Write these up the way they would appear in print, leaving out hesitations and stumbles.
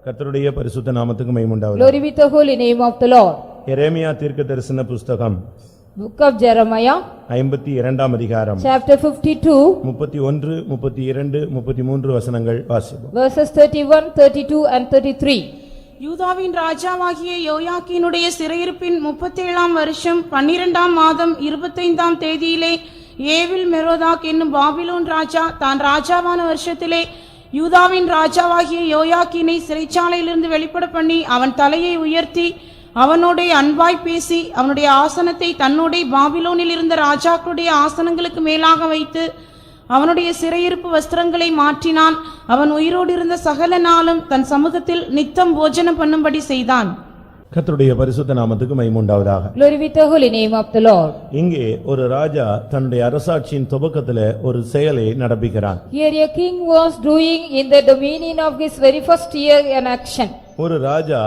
கர்த்தருடைய பரிசுத்த நாமத்துக்கு மகிமை உண்டாவதாக. Glory be to the holy name of the Lord. எரேமியா தீர்க்கதரிசன புத்தகம் Book of Jeremiah, 52ஆம் அதிகாரம் chapter 52, 31, 32, 33 வசனங்கள் வாசிப்போம். verses 31, 32 and 33. யூதாவின் ராஜாவாகிய யோயாக்கீனுடைய சிறையிருப்பின் 37ஆம் வருஷம் 12ஆம் மாதம் 25ஆம் தேதியிலே ஏவில் மெரோதாக் என்னும் பாபிலோன் ராஜா தான் ராஜாவான வருஷத்திலே யூதாவின் ராஜாவாகிய யோயாக்கீனை சிறைச்சாலையிலிருந்து வெளிப்பட பண்ணி அவன் தலையை உயர்த்தி அவனோடே அன்பாய் பேசி அவனுடைய ஆசனத்தை தன்னோடே பாபிலோனில் இருந்த ராஜாக்களுடைய ஆசனங்களுக்கு மேலாக வைத்து அவனுடைய சிறையிருப்பு வஸ்திரங்களை மாற்றினான். அவன் உயிரோடு இருந்த சகல நாளும் தன் சமூகத்தில் நித்தம் போஜனம் பண்ணும்படி செய்தான். கர்த்தருடைய பரிசுத்த நாமத்துக்கு மகிமை உண்டாவதாக. Glory be to the holy name of the Lord. இங்கே ஒரு ராஜா தன்னுடைய அரசாட்சியின் துவக்கத்திலே ஒரு செயலை நடப்பிக்கிறான். Here a king was doing in the dominion of his very first year an action. ஒரு ராஜா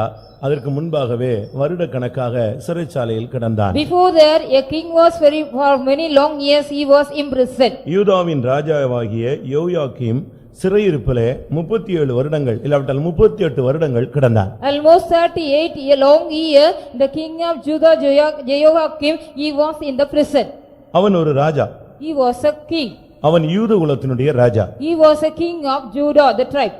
அதற்கு முன்பாகவே வருட கணக்காக சிறைச்சாலையில் கிடந்தான். Before that a king was for many long years he was imprisoned. யூதாவின் ராஜாவாகிய யோயாக்கீம் சிறையிருப்பிலே 37 வருடங்கள் இல்லாவிட்டால் 38 வருடங்கள் கிடந்தான். Almost 38 a long year the king of Judah Jehoiakim he was in the prison. அவன் ஒரு ராஜா. He was a king. அவன் யூத குலத்தினுடைய ராஜா. He was a king of Judah the tribe.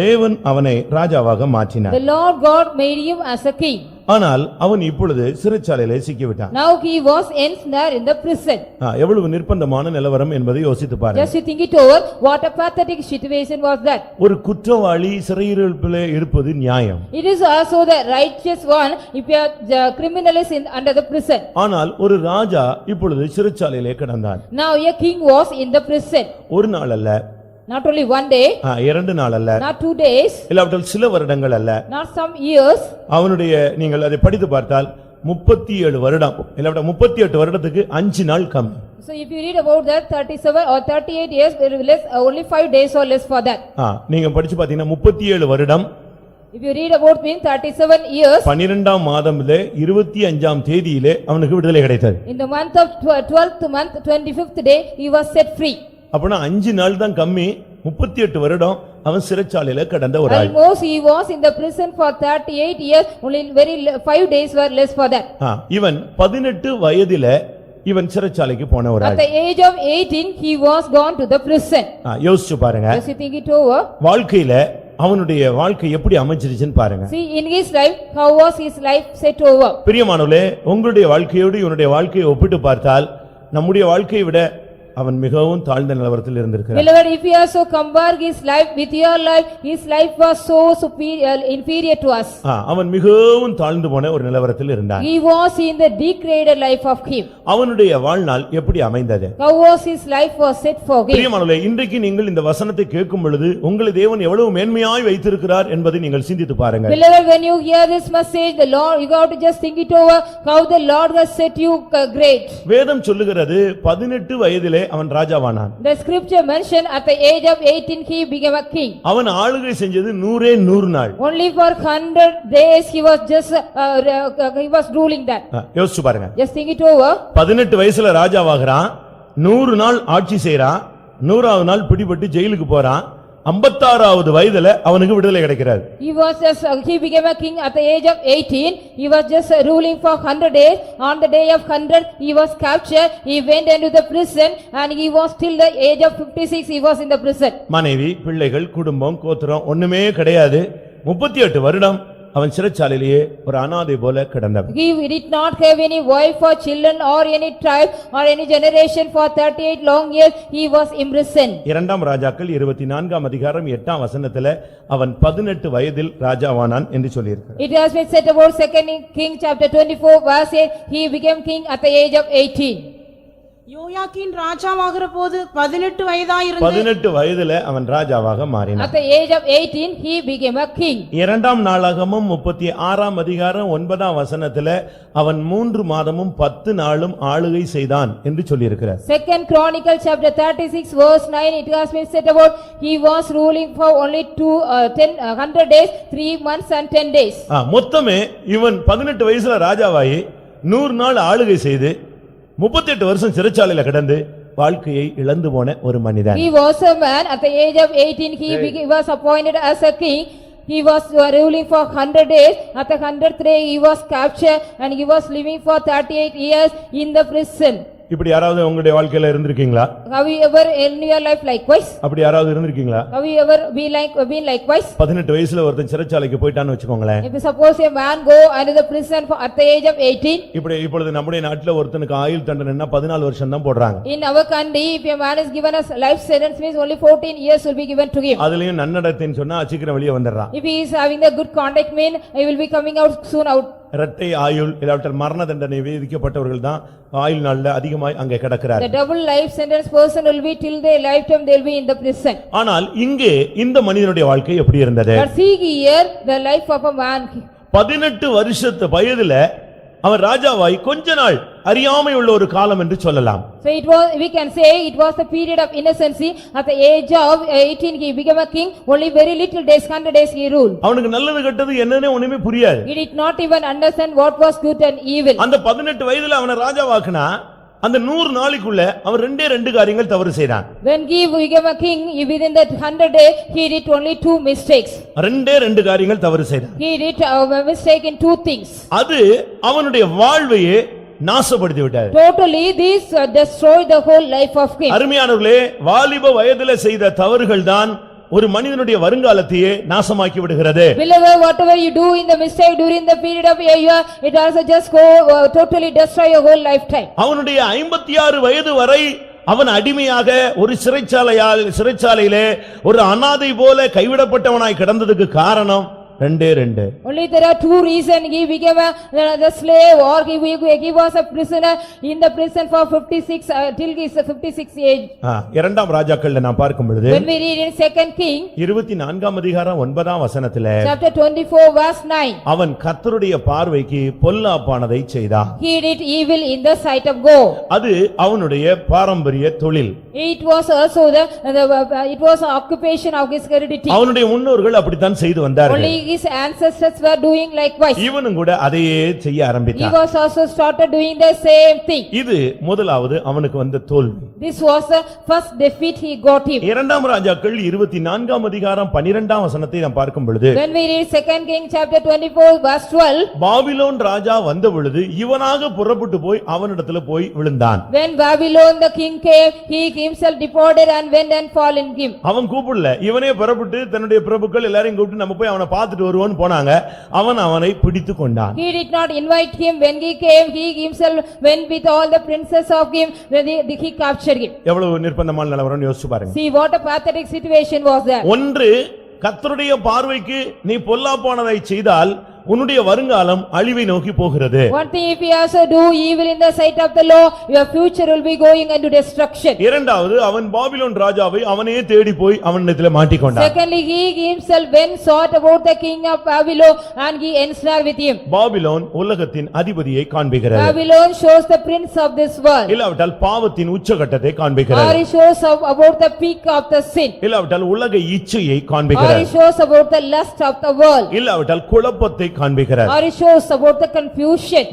தேவன் அவனை ராஜாவாக மாற்றினார். The Lord God made him as a king. ஆனால் அவன் இப்பொழுது சிறைச்சாலையிலே சிக்கிவிட்டான். Now he was ensnared in the prison. எவ்வளவு நிர்பந்தமான நிலவரம் என்பதை யோசித்து பாருங்க. Just you think it over, what a pathetic situation was that. ஒரு குற்றவாளி சிறையிருப்பிலே இருப்பது நியாயம். It is also the righteous one if the criminal is under the prison. ஆனால் ஒரு ராஜா இப்பொழுது சிறைச்சாலையிலே கிடந்தான். Now a king was in the prison. ஒரு நாள் அல்ல, not only one day, 2 நாள் அல்ல, not 2 days, இல்லாவிட்டால் சில வருடங்கள் அல்ல, not some years. அவனுடைய நீங்கள் அதை படித்து பார்த்தால் 37 வருடம் இல்லாவிட்டால் 38 வருடத்துக்கு 5 நாள் கம்மி. So if you read about that 37 or 38 years less, only 5 days or less for that. நீங்க படிச்சு பாத்தீங்கன்னா 37 வருடம். If you read about me 37 years, 12ஆம் மாதத்திலே 25ஆம் தேதியிலே அவனுக்கு விடுதலை கிடைத்தது. in the month of 12th month 25th day he was set free. அப்பனா 5 நாள் தான் கம்மி, 38 வருடம் அவன் சிறைச்சாலையில கடந்த ஒரு ஆள். Almost he was in the prison for 38 years, only very 5 days were less for that. இவன் 18 வயதில இவன் சிறைச்சாலைக்கு போன ஒரு ஆள். At the age of 18 he was gone to the prison. யோசிச்சு பாருங்க. Just you think it over. வாழ்க்கையில அவனுடைய வாழ்க்கை எப்படி அமைஞ்சிருச்சுன்னு பாருங்க. See in his life how was his life set over. பிரியமானவர்களே, உங்களுடைய வாழ்க்கையோடு இவனுடைய வாழ்க்கையை ஒப்பிட்டு பார்த்தால் நம்முடைய வாழ்க்கையை விட அவன் மிகவும் தாழ்ந்த நிலவரத்தில் இருந்திருக்கிறான். Beloved, if you also compare his life with your life, his life was so superior, inferior to us. அவன் மிகவும் தாழ்ந்து போன ஒரு நிலவரத்தில் இருந்தான். He was in the degraded life of him. அவனுடைய வாழ்நாள் எப்படி அமைந்தது? How was his life was set for him? பிரியமானவர்களே, இன்றைக்கு நீங்கள் இந்த வசனத்தை கேட்கும் பொழுது உங்களை தேவன் எவ்வளவு மேன்மையாய் வைத்திருக்கிறார் என்பதை நீங்கள் சிந்தித்து பாருங்கள். Beloved, when you hear this message, the Lord, you got to just think it over, how the Lord has set you great. வேதம் சொல்லுகிறது 18 வயதிலே அவன் ராஜாவானான். The scripture mentioned at the age of 18 he became a king. அவன் ஆளுகை செஞ்சது 100 நாள். Only for 100 days he was just he was ruling that. யோசிச்சு பாருங்க. Just think it over. 18 வயசுல ராஜாவாகிறான், 100 நாள் ஆட்சி செய்றான், 100வது நாள் பிடிபட்டு ஜெயிலுக்கு போறான், 56வது வயதுல அவனுக்கு விடுதலை கிடைக்கிறது. He was just he became a king at the age of 18. He was just ruling for 100 days. On the day of 100 he was captured. He went into the prison and he was till the age of 56 he was in the prison. மனைவி, பிள்ளைகள், குடும்பம், கோத்திரம் ஒண்ணுமே கிடையாது. 38 வருடம் அவன் சிறைச்சாலையிலேயே ஒரு அனாதை போல கிடந்தான். He did not have any wife or children or any tribe or any generation for 38 long years. He was imprisoned. இரண்டாம் ராஜாக்கள் 24ஆம் அதிகாரம் 8ஆம் வசனத்திலே அவன் 18 வயதில் ராஜாவானான் என்று சொல்லியிருக்கிறார். It has been said about 2 King chapter 24 verse 8, he became king at the age of 18. யோயாக்கீன் ராஜாவாகிற போது 18 வயதாயிருந்து 18 வயதிலே அவன் ராஜாவாக மாறினான். At the age of 18 he became a king. இரண்டாம் நாளாகமம் 36ஆம் அதிகாரம் 9ஆம் வசனத்திலே அவன் 3 மாதமும் 10 நாளும் ஆளுகை செய்தான் என்று சொல்லியிருக்கிறார். 2 Chronicle chapter 36 verse 9, it has been said about he was ruling for only 100 days, 3 months and 10 days. மொத்தமே இவன் 18 வயசுல ராஜாவாயி 100 நாள் ஆளுகை செய்து 38 வருஷம் சிறைச்சாலையில கிடந்து வாழ்க்கையை இழந்து போன ஒரு மனிதன். He was a man at the age of 18 he was appointed as a king he was ruling for 100 days. At the 100th day, he was captured and he was living for 38 years in the prison. இப்படி யாராவது உங்களுடைய வாழ்க்கையில இருந்திருக்கீங்களா? Have you ever in your life likewise? அப்படி யாராவது இருந்திருக்கீங்களா? Have you ever been likewise? 18 வயசுல ஒருத்தன் சிறைச்சாலைக்கு போயிட்டான்னு வெச்சுக்கோங்களேன். If you suppose a man go into the prison at the age of 18. இப்பொழுது நம்முடைய நாட்டுல ஒருத்தனுக்கு ஆயுள் தண்டனைன்னா 14 வருஷம் தான் போடுறாங்க. In our country, if a man is given a life sentence, means only 14 years will be given to him. அதுலயும் நன்னடத்தைன்னு சொன்னா சீக்கிரம் வெளியே வந்துடுறான். If he is having the good conduct, mean he will be coming out soon out. இரட்டை ஆயுள் இல்லாவிட்டால் மரண தண்டனை விதிக்கப்பட்டவர்கள் தான் ஆயுள் நாள்ல அதிகமாய் அங்கே கிடக்கிறார். The double life sentence person will be till their lifetime they will be in the prison. ஆனால் இங்கே இந்த மனிதனுடைய வாழ்க்கை எப்படி இருந்தது? But see here the life of a man. 18 வருஷத்து வயதுல அவன் ராஜாவாய் கொஞ்ச நாள் அறியாமை உள்ள ஒரு காலம் என்று சொல்லலாம். So it was, we can say it was the period of innocency. At the age of 18 he became a king. Only very little days, 100 days he ruled. அவனுக்கு நல்லது கெட்டது என்னன்னே ஒண்ணுமே புரியாது. He did not even understand what was good and evil. அந்த 18 வயதுல அவனை ராஜாவாக்குனா அந்த 100 நாளைக்குள்ள அவன் ரெண்டு காரியங்கள் தவறு செய்றான். When he became a king, within that 100 days he did only 2 mistakes. ரெண்டு காரியங்கள் தவறு செய்றான். He did a mistake in 2 things. அது அவனுடைய வாழ்வையே நாசப்படுத்தி விட்டது. Totally this destroyed the whole life of him. அருமையானவர்களே, வாலிப வயதிலே செய்த தவறுகள் தான் ஒரு மனிதனுடைய வருங்காலத்தையே நாசமாக்கி விடுகிறது. Beloved, whatever you do in the mistake during the period of your year, it also just go totally destroy your whole lifetime. அவனுடைய 56 வயது வரை அவன் அடிமையாக ஒரு சிறைச்சாலையிலே ஒரு அனாதை போல கைவிடப்பட்டவனாய் கிடந்ததுக்கு காரணம் ரெண்டு. Only there are 2 reasons. He became the slave or he was a prisoner in the prison for 56 till his 56 age. இரண்டாம் ராஜாக்கள்ல நான் பார்க்கும் பொழுது When we read in 2nd King 24ஆம் அதிகாரம் 9ஆம் வசனத்திலே chapter 24 verse 9. அவன் கர்த்தருடைய பார்வைக்கு பொல்லாப்பானதை செய்தான். He did evil in the sight of God. அது அவனுடைய பாரம்பரிய தொழில். It was also it was an occupation of his heredity. அவனுடைய முன்னோர்கள் அப்படித்தான் செய்து வந்தார்கள். Only his ancestors were doing likewise. இவனும் கூட அதையே செய்ய He ஆரம்பித்தான். was also started doing the same thing. இது முதலாவது அவனுக்கு வந்த தோல்வி. This was the first defeat he got him. இரண்டாம் ராஜாக்கள் 24ஆம் அதிகாரம் 12ஆம் வசனத்தை நாம் பார்க்கும் பொழுது When we read 2nd King chapter 24 verse 12. Babylon ராஜா வந்த பொழுது இவனாக புறப்பட்டு போய் அவனிடத்துல போய் விழுந்தான். When Babylon the king came, he himself departed and went and fallen him. அவன் கூப்பிடல, இவனே புறப்பட்டு தன்னுடைய பிரபுக்கள் எல்லாரையும் கூப்பிட்டு நம்ம போய் அவனை பார்த்துட்டு வருவோன்னு போனாங்க. அவனை பிடித்து கொண்டான். He did not invite him. When he came, he himself went with all the princes of him. When he captured him. எவ்வளவு நிர்பந்தமான நிலவரம்னு யோசிச்சு பாருங்க. See what a pathetic situation was there. ஒன்று, கர்த்தருடைய பார்வைக்கு நீ பொல்லாப்பானதை செய்தால் உன்னுடைய வருங்காலம் அழிவை நோக்கி போகிறது. One thing, if you also do evil in the sight of the law, your future will be going into destruction. இரண்டாவது, அவன் பாபிலோன் ராஜாவை அவனே தேடி போய் அவனிடத்திலே மாட்டிக்கொண்டான். Secondly, he himself went sought about the king of Babylon and he ensnared with him. Babylon உலகத்தின் அதிபதியை காண்பிக்கிறது. Babylon shows the prince of this world. இல்லாவிட்டால் பாவத்தின் உச்சகட்டத்தை Or காண்பிக்கிறது. he shows about the peak of the sin. இல்லாவிட்டால் உலக இச்சையை Or காண்பிக்கிறது. he shows about the lust of the world. இல்லாவிட்டால் குழப்பத்தை காண்பிக்கிறது. Or he shows about the confusion.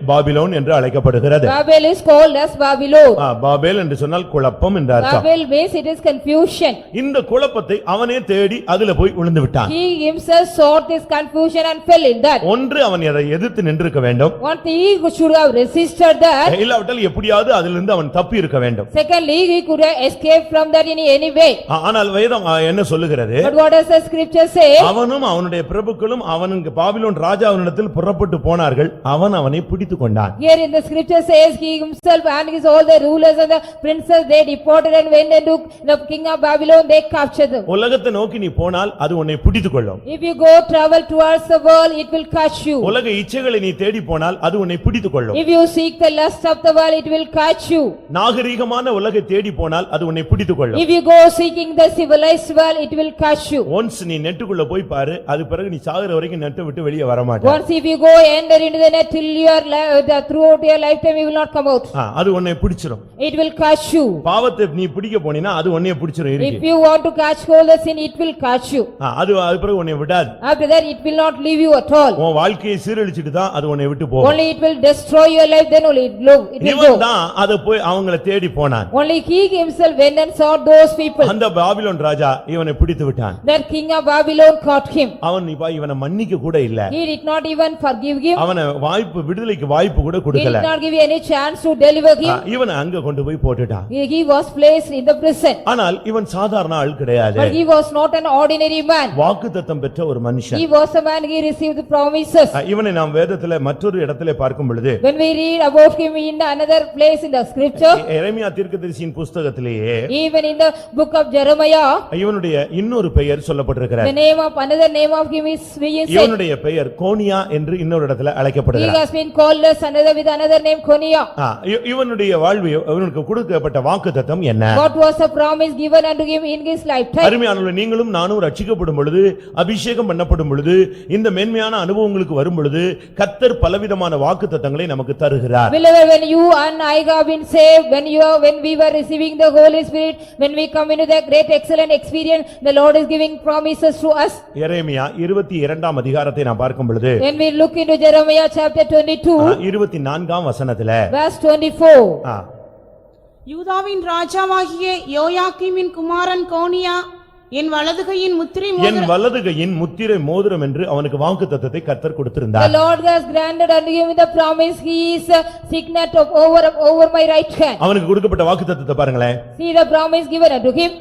Babylon என்று அழைக்கப்படுகிறது. Babel is called as Babylon. Babel என்று சொன்னால் குழப்பம் என்று அர்த்தம். Babel means it is confusion. இந்த குழப்பத்தை அவனே தேடி அதிலே போய் விழுந்து விட்டான். He himself sought this confusion and fell in that. ஒன்று, அவன் அதை எதிர்த்து நின்றிருக்க வேண்டும். One thing, he should have resisted that. இல்லாவிட்டால் எப்படியாவது அதிலிருந்து அவன் தப்பி இருக்க வேண்டும். Secondly, he could have escaped from that in any way. ஆனால் வேதம் என்ன சொல்லுகிறது? But what does the scripture say? அவனும் அவனுடைய பிரபுக்களும் அவனுக்கு பாபிலோன் ராஜாவினிடத்தில் புறப்பட்டு போனார்கள். அவனை பிடித்துக் கொண்டான். Here in the scripture says he himself and his all the rulers and the princes they deported and went into the king of Babylon, they captured them. உலகத்தை நோக்கி நீ போனால் அது உன்னை பிடித்துக் கொள்ளும். If you go travel towards the world, it will catch you. உலக இச்சைகளை நீ தேடி போனால் அது உன்னை பிடித்துக் கொள்ளும். If you seek the lust of the world, it will catch you. நாகரீகமான உலகை தேடி போனால் அது உன்னை பிடித்துக் கொள்ளும். If you go seeking the civilized world, it will catch you. once நீ நெட்டுக்குள்ள போய் பாரு, அது பிறகு நீ சாகுற வரைக்கும் நெட்டை விட்டு வெளியே வர மாட்டார். Once if you go enter into the net till throughout your lifetime you will not come out. அது உன்னை பிடிச்சிரும். It will catch you. பாவத்தை நீ பிடிக்க போனீனா அது உன்னை பிடிச்சிரும் If இருக்கு. you want to catch hold of sin, it will catch you. அது பிறகு உன்னை விடாது. After that it will not leave you at all. உன் வாழ்க்கையை சீரழிச்சிட்டு தான் அது உன்னை விட்டு போகும். Only it will destroy your life, then only it will go. இவன் தான் அதை போய் அவங்களை தேடி போனான். Only he himself went and saw those people. அந்த பாபிலோன் ராஜா இவனை பிடித்து விட்டான். That king of Babylon caught him. அவன் இவனை மன்னிக்க கூட இல்ல. He did not even forgive him. அவனை விடுதலைக்கு வாய்ப்பு கூட He கொடுக்கல. did not give any chance to deliver him. இவனை அங்க கொண்டு போய் போட்டுட்டான். He was placed in the prison. ஆனால் இவன் சாதாரண ஆள் கிடையாது. But he was not an ordinary man. வாக்குத்தத்தம் பெற்ற ஒரு மனுஷன். He was a man, he received the promises. இவனை நாம் வேதத்திலே மற்றொரு இடத்திலே பார்க்கும் பொழுது When we read about him in another place in the scripture, எரேமியா தீர்க்கதரிசியின் புத்தகத்திலேயே even in the book of Jeremiah, இவனுடைய இன்னொரு பெயர் சொல்லப்பட்டிருக்கிறார். the name of another name of him is being said. இவனுடைய பெயர் கோனியா என்று இன்னொரு இடத்துல He அழைக்கப்படுகிறார். has been called as another with another name Konia. இவனுடைய வாழ்வு இவனுக்கு கொடுக்கப்பட்ட வாக்குத்தத்தம் என்ன? What was the promise given unto him in his lifetime? அருமையானவர்களே, நீங்களும் நானும் ரட்சிக்கப்படும் பொழுது, அபிஷேகம் பண்ணப்படும் பொழுது, இந்த மேன்மையான அனுபவங்களுக்கு வரும் பொழுது கர்த்தர் பலவிதமான வாக்குத்தத்தங்களை நமக்கு தருகிறார். Beloved, when you and I have been saved, when we were receiving the Holy Spirit, when we come into the great excellent experience, the Lord is giving promises to us. எரேமியா 22ஆம் அதிகாரத்தை நாம் பார்க்கும் பொழுது, When we look into Jeremiah chapter 22, 24ஆம் வசனத்திலே verse 24. யூதாவின் ராஜாவாகிய யோயாக்கீமின் குமாரன் கோனியா என் வலதுகையின் முத்திரை மோதிரம் என்று அவனுக்கு வாக்குத்தத்தத்தை கர்த்தர் கொடுத்திருந்தார். The Lord has granted unto him the promise, he is a signet of over my right hand. அவனுக்கு கொடுக்கப்பட்ட வாக்குத்தத்தத்தை பாருங்களேன். See the promise given unto him.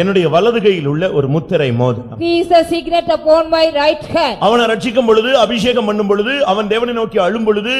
என்னுடைய வலதுகையில் உள்ள ஒரு முத்திரை மோதிரம். He is a signet upon my right hand. அவனை ரட்சிக்கும் பொழுது, அபிஷேகம் பண்ணும் பொழுது, அவன் தேவனை நோக்கி அழும் பொழுது,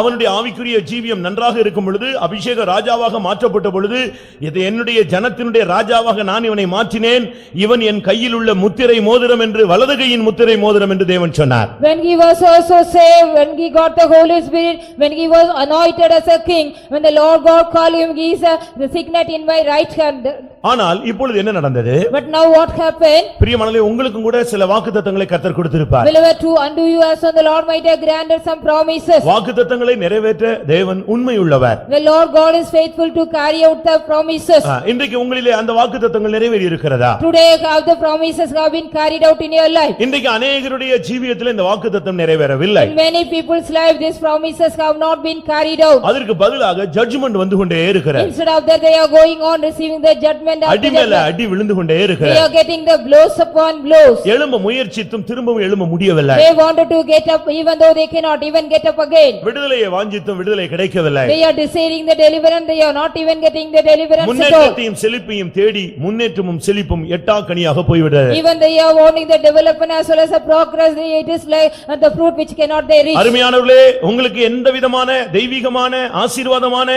அவனுடைய ஆவிக்குரிய ஜீவியம் நன்றாக இருக்கும் பொழுது, அபிஷேக ராஜாவாக மாற்றப்பட்ட பொழுது, இது என்னுடைய ஜனத்தினுடைய ராஜாவாக நான் இவனை மாற்றினேன், இவன் என் கையில் உள்ள முத்திரை மோதிரம் என்று, வலதுகையின் முத்திரை மோதிரம் என்று தேவன் சொன்னார். When he was also saved, when he got the Holy Spirit, when he was anointed as a king, when the Lord God called him, he is the signet in my right hand. ஆனால் இப்பொழுது என்ன நடந்தது? But now what happened? பிரியமானவர்களே, உங்களுக்கும் கூட சில வாக்குத்தத்தங்களை கர்த்தர் கொடுத்திருப்பார். Beloved, to unto you also the Lord might have granted some promises. வாக்குத்தத்தங்களை நிறைவேற்ற தேவன் உண்மையுள்ளவர். The Lord God is faithful to carry out the promises. இன்றைக்கு உங்களிலே அந்த வாக்குத்தத்தங்கள் நிறைவேறி இருக்கிறதா? Today how the promises have been carried out in your life. இன்றைக்கு अनेகருடைய ஜீவியத்தில் இந்த வாக்குத்தத்தம் நிறைவேறவில்லை. In many people's life these promises have not been carried out. அதற்கு பதிலாக ஜட்ஜ்மென்ட் வந்து கொண்டே இருக்கிறது. Instead of that they are going on receiving the judgment. அடி மேல அடி விழுந்து கொண்டே இருக்கிறது. They are getting the blows upon blows. எழும்ப முயற்சித்தும் திரும்பவும் எழும்ப முடியவில்லை. They wanted to get up even though they cannot even get up again. விடுதலையை வாஞ்சித்தும் விடுதலை கிடைக்கவில்லை. They are desiring the deliverance, they are not even getting the deliverance at all. முன்னேற்றத்தையும் செழிப்பையும் தேடி முன்னேற்றமும் செழிப்பும் எட்டாக்கனியாக போய்விடுது. Even they are wanting the development as well as the progress, it is like the fruit which cannot they reach. அருமையானவர்களே, உங்களுக்கு எந்த விதமான தெய்வீகமான ஆசீர்வாதமான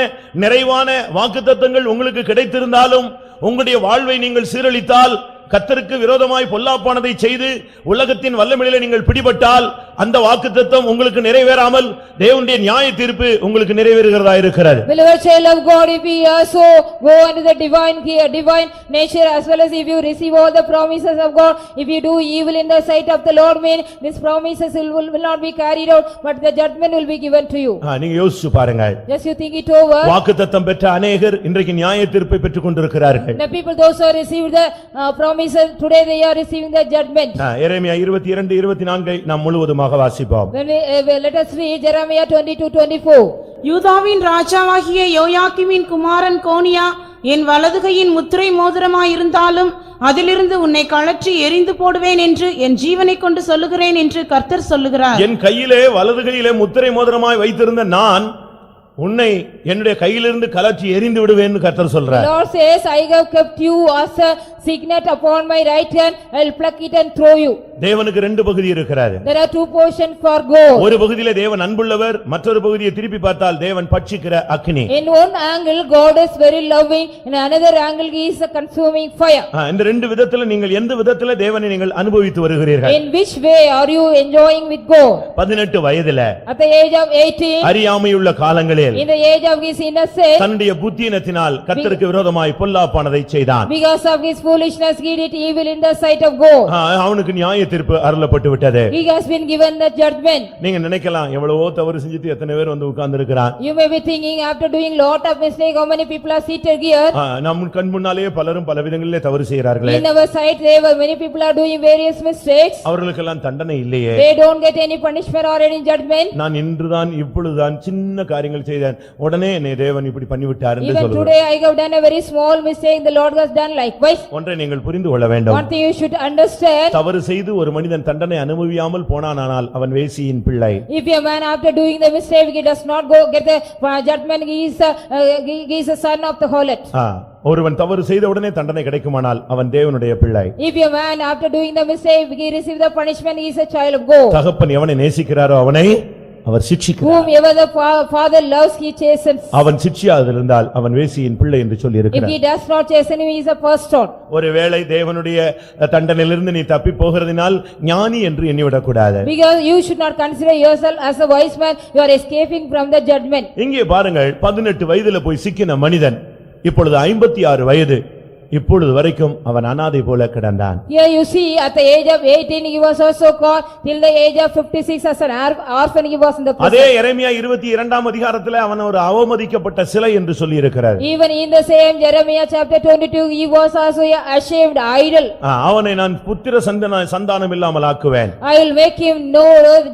நிறைவான வாக்குத்தத்தங்கள் உங்களுக்கு கிடைத்திருந்தாலும் உங்களுடைய வாழ்வை நீங்கள் சீரழித்தால், கர்த்தருக்கு விரோதமாய் பொல்லாப்பானதை செய்து உலகத்தின் வல்லமையிலே நீங்கள் பிடிபட்டால், அந்த வாக்குத்தத்தம் உங்களுக்கு நிறைவேறாமல் தேவனுடைய நியாய தீர்ப்பு உங்களுக்கு நிறைவேறுகிறதா இருக்கிறது. Beloved child of God, if we also go into the divine nature as well as if you receive all the promises of God, if you do evil in the sight of the Lord, mean these promises will not be carried out, but the judgment will be given to you. நீங்க யோசிச்சு பாருங்க. Just you think it over. வாக்குத்தத்தம் பெற்ற अनेகர் இன்றைக்கு நியாய தீர்ப்பை பெற்றுக் கொண்டிருக்கிறார்கள். The people those who received the promises, today they are receiving the judgment. எரேமியா 22:24 நாம் முழுவதுமாக வாசிப்போம். Let us read Jeremiah 22:24. யூதாவின் ராஜாவாகிய யோயாக்கீமின் குமாரன் கோனியா என் வலதுகையின் முத்திரை மோதிரமாயிருந்தாலும் அதிலிருந்து உன்னை கழற்றி எறிந்து போடுவேன் என்று என் ஜீவனை கொண்டு சொல்லுகிறேன் என்று கர்த்தர் சொல்லுகிறார். என் கையிலே வலதுகையிலே முத்திரை மோதிரமாய் வைத்திருந்த நான் உன்னை என்னுடைய கையிலிருந்து கலற்றி எறிந்து விடுவேன்னு கர்த்தர் சொல்றார். The Lord says, I have kept you as a signet upon my right hand, I will pluck it and throw you. தேவனுக்கு ரெண்டு பகுதி இருக்கிறது. There are two portions for God. ஒரு பகுதியிலே தேவன் அன்புள்ளவர், மற்றொரு பகுதியை திருப்பி பார்த்தால் தேவன் பட்சிக்கிற அக்கினி. In one angle God is very loving, in another angle he is a consuming fire. இந்த ரெண்டு விதத்துல நீங்கள் எந்த விதத்துல தேவனை நீங்கள் அனுபவித்து வருகிறீர்கள்? In which way are you enjoying with God? 18 வயதிலே At the age of 18, அறியாமையுள்ள காலங்களில் வயதில் In the age of his innocence, தன்னுடைய புத்தியினத்தினால் கர்த்தருக்கு விரோதமாய் பொல்லாப்பானதை செய்தான். because of his foolishness, he did evil in the sight of God. அவனுக்கு நியாய தீர்ப்பு அருளப்பட்டு விட்டது. He has been given the judgment. நீங்க நினைக்கலாம் எவ்வளவோ தவறு செஞ்சுட்டு எத்தனை பேர் வந்து உட்கார்ந்து இருக்கிறான். You may be thinking, after doing lot of mistake, how many people are seated here? நம் கண் முன்னாலேயே பலரும் பல விதங்களிலே தவறு செய்கிறார்களே. In our sight, many people are doing various mistakes. அவர்களுக்கெல்லாம் தண்டனை இல்லையே. They don't get any punishment or any judgment. நான் இன்றுதான் இப்பொழுதுதான் சின்ன காரியங்கள் செய்தேன், உடனே என்னை தேவன் இப்படி பண்ணிவிட்டார் என்று Even சொல்லுவார். today I have done a very small mistake, the Lord has done likewise. ஒன்றை நீங்கள் புரிந்து கொள்ள வேண்டும். One thing you should understand, தவறு செய்து ஒரு மனிதன் தண்டனை அனுபவியாமல் போனானால் அவன் வேசியின் பிள்ளை. if a man after doing the mistake, he does not go get the judgment, he is a son of the harlot. ஒருவன் தவறு செய்த உடனே தண்டனை கிடைக்குமானால் அவன் தேவனுடைய பிள்ளை. If a man after doing the mistake, he receive the punishment, he is a child of God. தகப்பன் எவனை நேசிக்கிறாரோ அவனை அவர் சிட்சிக்கிறார். Whomever the father loves, he chastens. அவன் சிட்சியாதிருந்தால் அவன் வேசியின் பிள்ளை என்று சொல்லி If இருக்கிறார். he does not chasten him, he is a firstborn. ஒருவேளை தேவனுடைய தண்டனையிலிருந்து நீ தப்பி போகிறதினால் ஞானி என்று எண்ணிவிடக் கூடாது. Because you should not consider yourself as a wise man, you are escaping from the judgment. இங்கே பாருங்கள், 18 வயதில போய் சிக்கின மனிதன் இப்பொழுது 56 வயது, இப்பொழுது வரைக்கும் அவன் அனாதை போல கிடந்தான். Here you see, at the age of 18, he was also called, till the age of 56 as an orphan, he was in the prison. அதே எரேமியா 22ஆம் அதிகாரத்திலே அவன் ஒரு அவமதிக்கப்பட்ட சிலை என்று சொல்லி இருக்கிறார். Even in the same Jeremiah chapter 22, he was also a ashamed idol. அவனை நான் புத்திர சந்தானம் இல்லாமல் ஆக்குவேன். I will make him no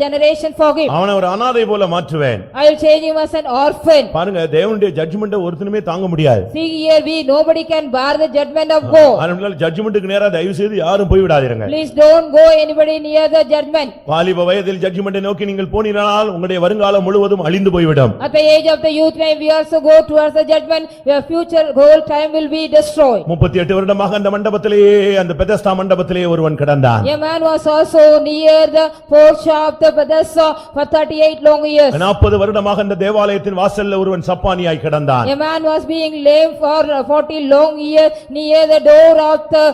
generation for him. அவனை ஒரு அனாதை போல மாற்றுவேன். I will change him as an orphan. பாருங்க, தேவனுடைய ஜட்ஜ்மென்ட் ஒருத்தனுமே தாங்க முடியாது. See here, nobody can bar the judgment of God. அதனால ஜட்ஜ்மென்ட்க்கு நேரா தயவு செய்து யாரும் போய் விடாதீங்க. Please don't go anybody near the judgment. வாலிப வயதில் ஜட்ஜ்மென்ட்டை நோக்கி நீங்கள் போனீர்களால் உங்களுடைய வருங்காலம் முழுவதும் அழிந்து போய்விடும். At the age of the youth, when we also go towards the judgment, your future whole time will be destroyed. 38 வருடமாக அந்த மண்டபத்திலேயே, அந்த பெதஸ்தா மண்டபத்திலேயே ஒருவன் கிடந்தான். A man was also near the porch of the Bethesda for 38 long years. 40 வருடமாக அந்த தேவாலயத்தின் வாசல்ல ஒருவன் சப்பானியாய் கிடந்தான். A man was being lame for 40 long years near the door of the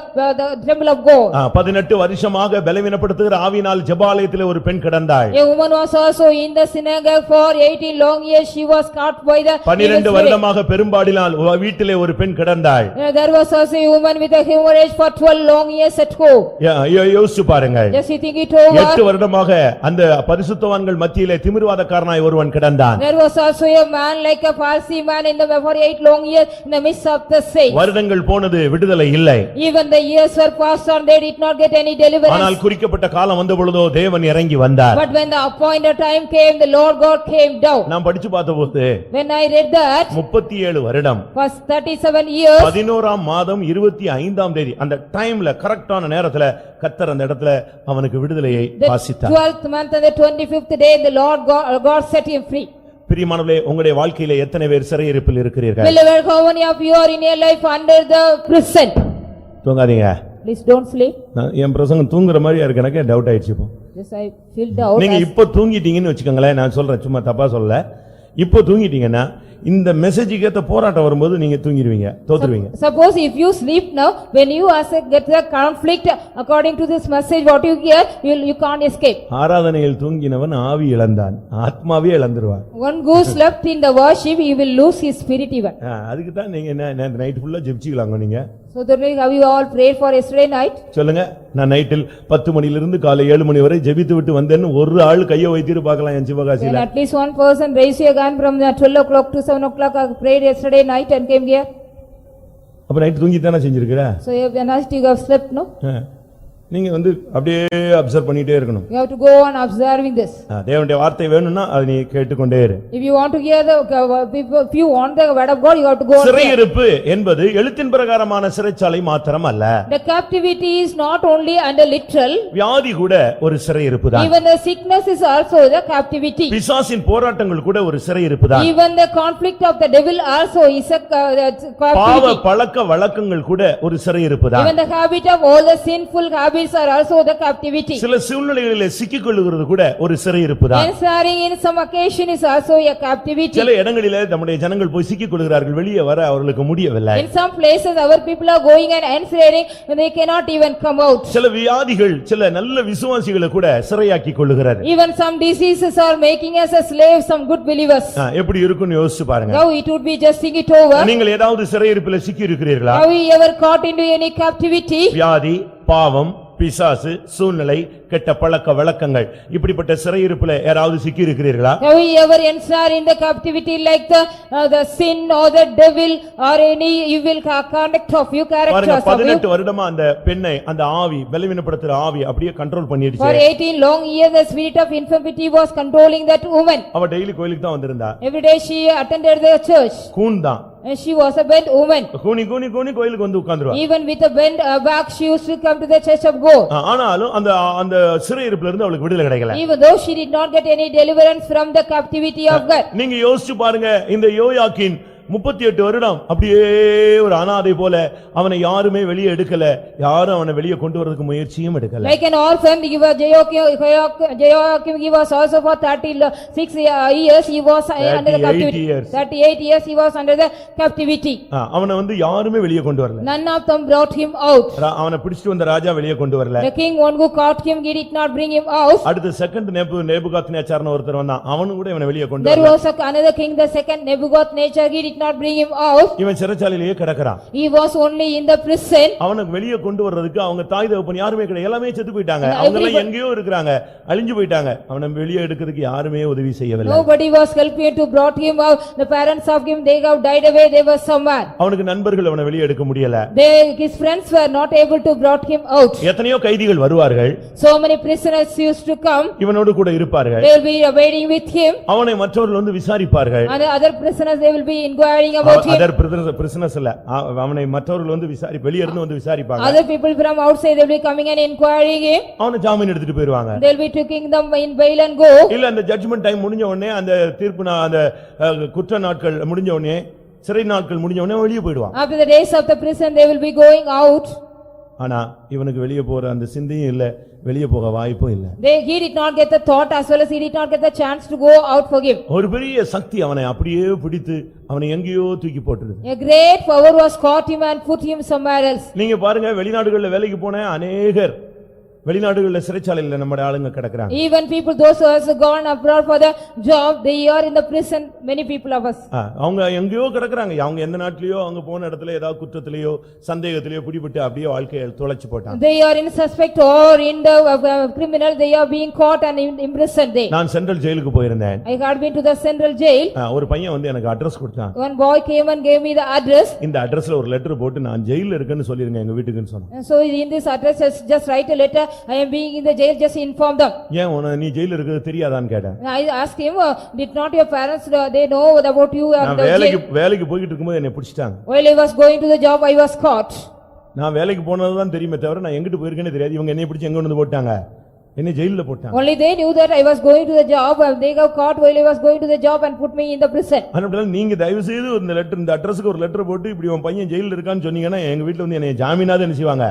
temple of God. 18 வருஷமாக பலவீனப்படுத்துகிற ஆவியினால் ஜெபாலயத்திலே ஒரு பெண் கிடந்தாள். A woman was also in the synagogue for 18 long years, she was caught by the 12 வருடமாக பெரும்பாடினால் வீட்டிலே ஒரு பெண் கிடந்தாள். There was also a woman with a hemorrhage for 12 long years at home. யோசிச்சு பாருங்கள். Just you think it over. 8 வருடமாக அந்த பரிசுத்தவான்கள் மத்தியிலே திமிர்வாதக்காரனாய் ஒருவன் கிடந்தான். There was also a man like a Pharisee man in the for 8 long years in the midst of the saints. வருடங்கள் போனது, விடுதலை இல்லை. Even the years were passed on, they did not get any deliverance. ஆனால் குறிக்கப்பட்ட காலம் வந்த பொழுதோ தேவன் இறங்கி வந்தார். But when the appointed time came, the Lord God came down. நான் படிச்சு பார்த்தபோது When I read that, 37 வருடம் was 37 years, 11ஆம் மாதம் 25ஆம் தேதி அந்த டைம்ல கரெக்டான நேரத்துல கர்த்தர் அந்த இடத்துல அவனுக்கு விடுதலையை the வாசித்தார். 12th month and the 25th day, the Lord God set him free. பிரியமானவர்களே, உங்களுடைய வாழ்க்கையில எத்தனை பேர் சிறையிருப்பில் இருக்கிறீர்கள்? Beloved, how many of you are in your life under the prison? தூங்காதீங்க. Please don't sleep. என் பிரசங்கம் தூங்குற மாதிரியா இருக்கு, எனக்கு டவுட் ஆயிடுச்சு இப்போ. Yes, I feel doubt. நீங்க இப்ப தூங்கிட்டீங்கன்னு வச்சுக்கோங்களேன், நான் சொல்றேன், சும்மா தப்பா சொல்லல. இப்போ தூங்கிட்டீங்கன்னா இந்த மெசேஜுக்கு ஏத்த போராட்டம் வரும்போது நீங்க தூங்கிடுவீங்க, தோத்துருவீங்க. Suppose if you sleep now, when you get the conflict according to this message what you hear, you can't escape. ஆராதனையில் தூங்கினவன் ஆவி இழந்தான், ஆத்மாவே இழந்துருவான். One who slept in the worship, he will lose his spirit even. அதுக்கு தான் நீங்க night ஃபுல்லா ஜெபிச்சிக்கலாங்க நீங்க. So then have you all prayed for yesterday night? சொல்லுங்க, நான் நைட்டில் 10 மணியிலிருந்து காலை 7 மணி வரை ஜெபித்து விட்டு வந்தேன்னு ஒரு ஆள் கையை வைத்திரு பார்க்கலாம் என் சிவகாசியில. Then at least one person raised your hand from 12 o'clock to 7 o'clock, I prayed yesterday night and came here. அப்ப நைட் தூங்கி தானே செஞ்சிருக்கிற? So when night you have slept, no? நீங்க அப்படியே அப்சர்வ் பண்ணிட்டே இருக்கணும். You have to go on observing this. தேவனுடைய வார்த்தை வேணும்னா அதை நீ கேட்டுக்கொண்டே இரு. If you want to hear if you want the word of God, you have to go on. சிறையிருப்பு என்பது எழுத்தின் பிரகாரமான சிறைச்சாலை மாத்திரம் அல்ல. The captivity is not only under literal. வியாதி கூட ஒரு சிறையிருப்பு தான். Even the sickness is also the captivity. பிசாசின் போராட்டங்கள் கூட ஒரு சிறையிருப்பு தான். Even the conflict of the devil also is a பாவ captivity. பழக்க வழக்கங்கள் கூட ஒரு சிறையிருப்பு தான். Even the habit of all the sinful habits habits are also the captivity. சில சூழ்நிலைகளிலே சிக்கிக்கொள்ளுகிறது கூட ஒரு சிறையிருப்பு தான். Ensnaring in some occasion is also a captivity. சில இடங்களிலே நம்முடைய ஜனங்கள் போய் சிக்கிக்கொள்கிறார்கள், வெளியே வர அவர்களுக்கு முடியவில்லை. In some places our people are going and ensnaring and they cannot even come out. சில வியாதிகள் சில நல்ல விசுவாசிகளை கூட சிறையாக்கி கொள்ளுகிறது. Even some diseases are making us a slave, some good believers. எப்படி இருக்குன்னு யோசிச்சு பாருங்க. Now it would be just think it over. நீங்கள் ஏதாவது சிறையிருப்பில் சிக்கி இருக்கிறீர்களா? Have you ever caught into any captivity? வியாதி, பாவம், பிசாசு, சூழ்நிலை, கெட்ட பழக்க வழக்கங்கள், இப்படிப்பட்ட சிறையிருப்பில் யாராவது சிக்கி இருக்கிறீர்களா? Have you ever ensnared in the captivity like the sin or the devil or any evil conduct of you, characters of you? 18 வருடமா அந்த பெண்ணை அந்த ஆவி பலவீனப்படுத்துற ஆவி அப்படியே கண்ட்ரோல் For பண்ணிடுச்சு. 18 long years the spirit of infirmity was controlling that woman. அவ daily கோயிலுக்கு தான் வந்திருந்தா. Every day she attended the church கூன் தான். and she was a bent woman. கூனி கூனி கூனி கோயிலுக்கு வந்து உட்கார்ந்துருவா. Even with a bent back she used to come to the church of God. ஆனாலும் அந்த அந்த சிறையிருப்பில இருந்து அவளுக்கு விடுதலை கிடைக்கல. Even though she did not get any deliverance from the captivity of God. நீங்க யோசிச்சு பாருங்க, இந்த யோயாக்கீன் 38 வருடம் அப்படியே ஒரு அனாதை போல அவனை யாருமே வெளியே எடுக்கல, யாரும் அவனை வெளியே கொண்டு வரதுக்கு முயற்சியும் எடுக்கல. Like an orphan, he was Joachim, he was also for 36 years he was under the captivity. 38 years he was under the captivity. அவனை வந்து யாருமே வெளியே கொண்டு வரல. None of them brought him out. அவனை பிடிச்சிட்டு வந்த ராஜா வெளியே கொண்டு வரல. The king one who caught him, he did not bring him out. அடுத்து செகண்ட் நேபுகாத்நேச்சார்னு ஒருத்தர் வந்தான், அவனு கூட இவனை வெளியே கொண்டு There வரல. was another king, the second Nebuchadnezzar, he did not bring him out. இவன் சிறைச்சாலையிலேயே கிடக்குறான். He was only in the prison. அவனுக்கு வெளியே கொண்டு வர்றதுக்கு அவங்க தாய் தகப்பன் யாருமே கிடையாது, எல்லாமே செத்து போயிட்டாங்க. அவங்க எல்லாம் எங்கேயோ இருக்காங்க, அழிஞ்சு போயிட்டாங்க. அவனை வெளியே எடுக்கிறதுக்கு யாருமே உதவி செய்யவில்லை. Nobody was helping to brought him out. The parents of him, they have died away, they were somewhere. அவனுக்கு நண்பர்கள் அவனை வெளியே எடுக்க முடியல. His friends were not able to brought him out. எத்தனையோ கைதிகள் வருவார்கள், So many prisoners used to come. இவனோடு கூட இருப்பார்கள். They will be waiting with him. அவனை மற்றவர்கள் வந்து விசாரிப்பார்கள். And the other prisoners, they will be inquiring about him. Other prisoners இல்ல, அவனை மற்றவர்கள் வந்து வெளியே இருந்து வந்து விசாரிப்பாங்க. Other people from outside, they will be coming and inquiring him. அவனை ஜாமீன் எடுத்துட்டு போயிடுவாங்க. They will be taking them in bail and go. இல்ல அந்த ஜட்ஜ்மென்ட் டைம் முடிஞ்ச உடனே, அந்த தீர்ப்பு அந்த குற்ற நாட்கள் முடிஞ்ச உடனே, சிறை நாட்கள் முடிஞ்ச உடனே வெளியே போயிடுவான். After the days of the prison, they will be going out. ஆனா இவனுக்கு வெளியே போற அந்த சிந்தையும் இல்ல, வெளியே போக வாய்ப்பும் இல்ல. He did not get the thought as well as he did not get the chance to go out for him. ஒரு பெரிய சக்தி அவனை அப்படியே பிடித்து அவனை எங்கேயோ தூக்கி போட்டுருது. A great power was caught him and put him somewhere else. நீங்க பாருங்க, வெளிநாடுகள்ல வேலைக்கு போன அநேகர் வெளிநாடுகள்ல சிறைச்சாலையில நம்ம ஆளுங்க கிடக்குறாங்க. Even people, those who has gone abroad for the job, they are in the prison, many people of us. அவங்க எங்கேயோ கிடக்குறாங்க. அவங்க எந்த நாட்டிலயோ அவங்க போன இடத்துல ஏதாவது குற்றத்திலேயோ சந்தேகத்திலேயோ பிடிபட்டு அப்படியே வாழ்க்கையை தொலைச்சு போட்டாங்க. They are in suspect or in the criminal, they are being caught and imprisoned there. நான் சென்ட்ரல் ஜெயிலுக்கு போயிருந்தேன். I had been to the central jail. ஒரு பையன் வந்து எனக்கு அட்ரஸ் கொடுத்தான். One boy came and gave me the address. இந்த அட்ரஸ்ல ஒரு லெட்டர் போட்டு நான் ஜெயில்ல இருக்கேன்னு சொல்லிருங்க எங்க வீட்டுக்குன்னு சொன்னான். And so in this address, just write a letter, I am being in the jail, just inform them. ஏன் நீ ஜெயில்ல இருக்கிறது தெரியாதான்னு கேட்டேன். I asked him, did not your parents, they know about you and நான் the jail? வேலைக்கு போயிட்டு இருக்கும்போது என்னை பிடிச்சிட்டாங்க. While I was going to the job, I was caught. நான் வேலைக்கு போனதுதான் தெரியுமே தவிர நான் எங்கிட்டு போயிருக்கேன்னு தெரியாது. இவங்க என்னை பிடிச்சி எங்க கொண்டு போட்டாங்க, என்ன ஜெயில்ல போட்டாங்க. Only they knew that I was going to the job and they got caught while I was going to the job and put me in the prison. அதனால நீங்க தயவு செய்து இந்த லெட்டர், இந்த அட்ரஸ்க்கு ஒரு லெட்டர் போட்டு இப்படி உன் பையன் ஜெயில்ல இருக்கான்னு சொன்னீங்கன்னா எங்க வீட்ல வந்து என்னை ஜாமீனாவது என்ன செய்வாங்க,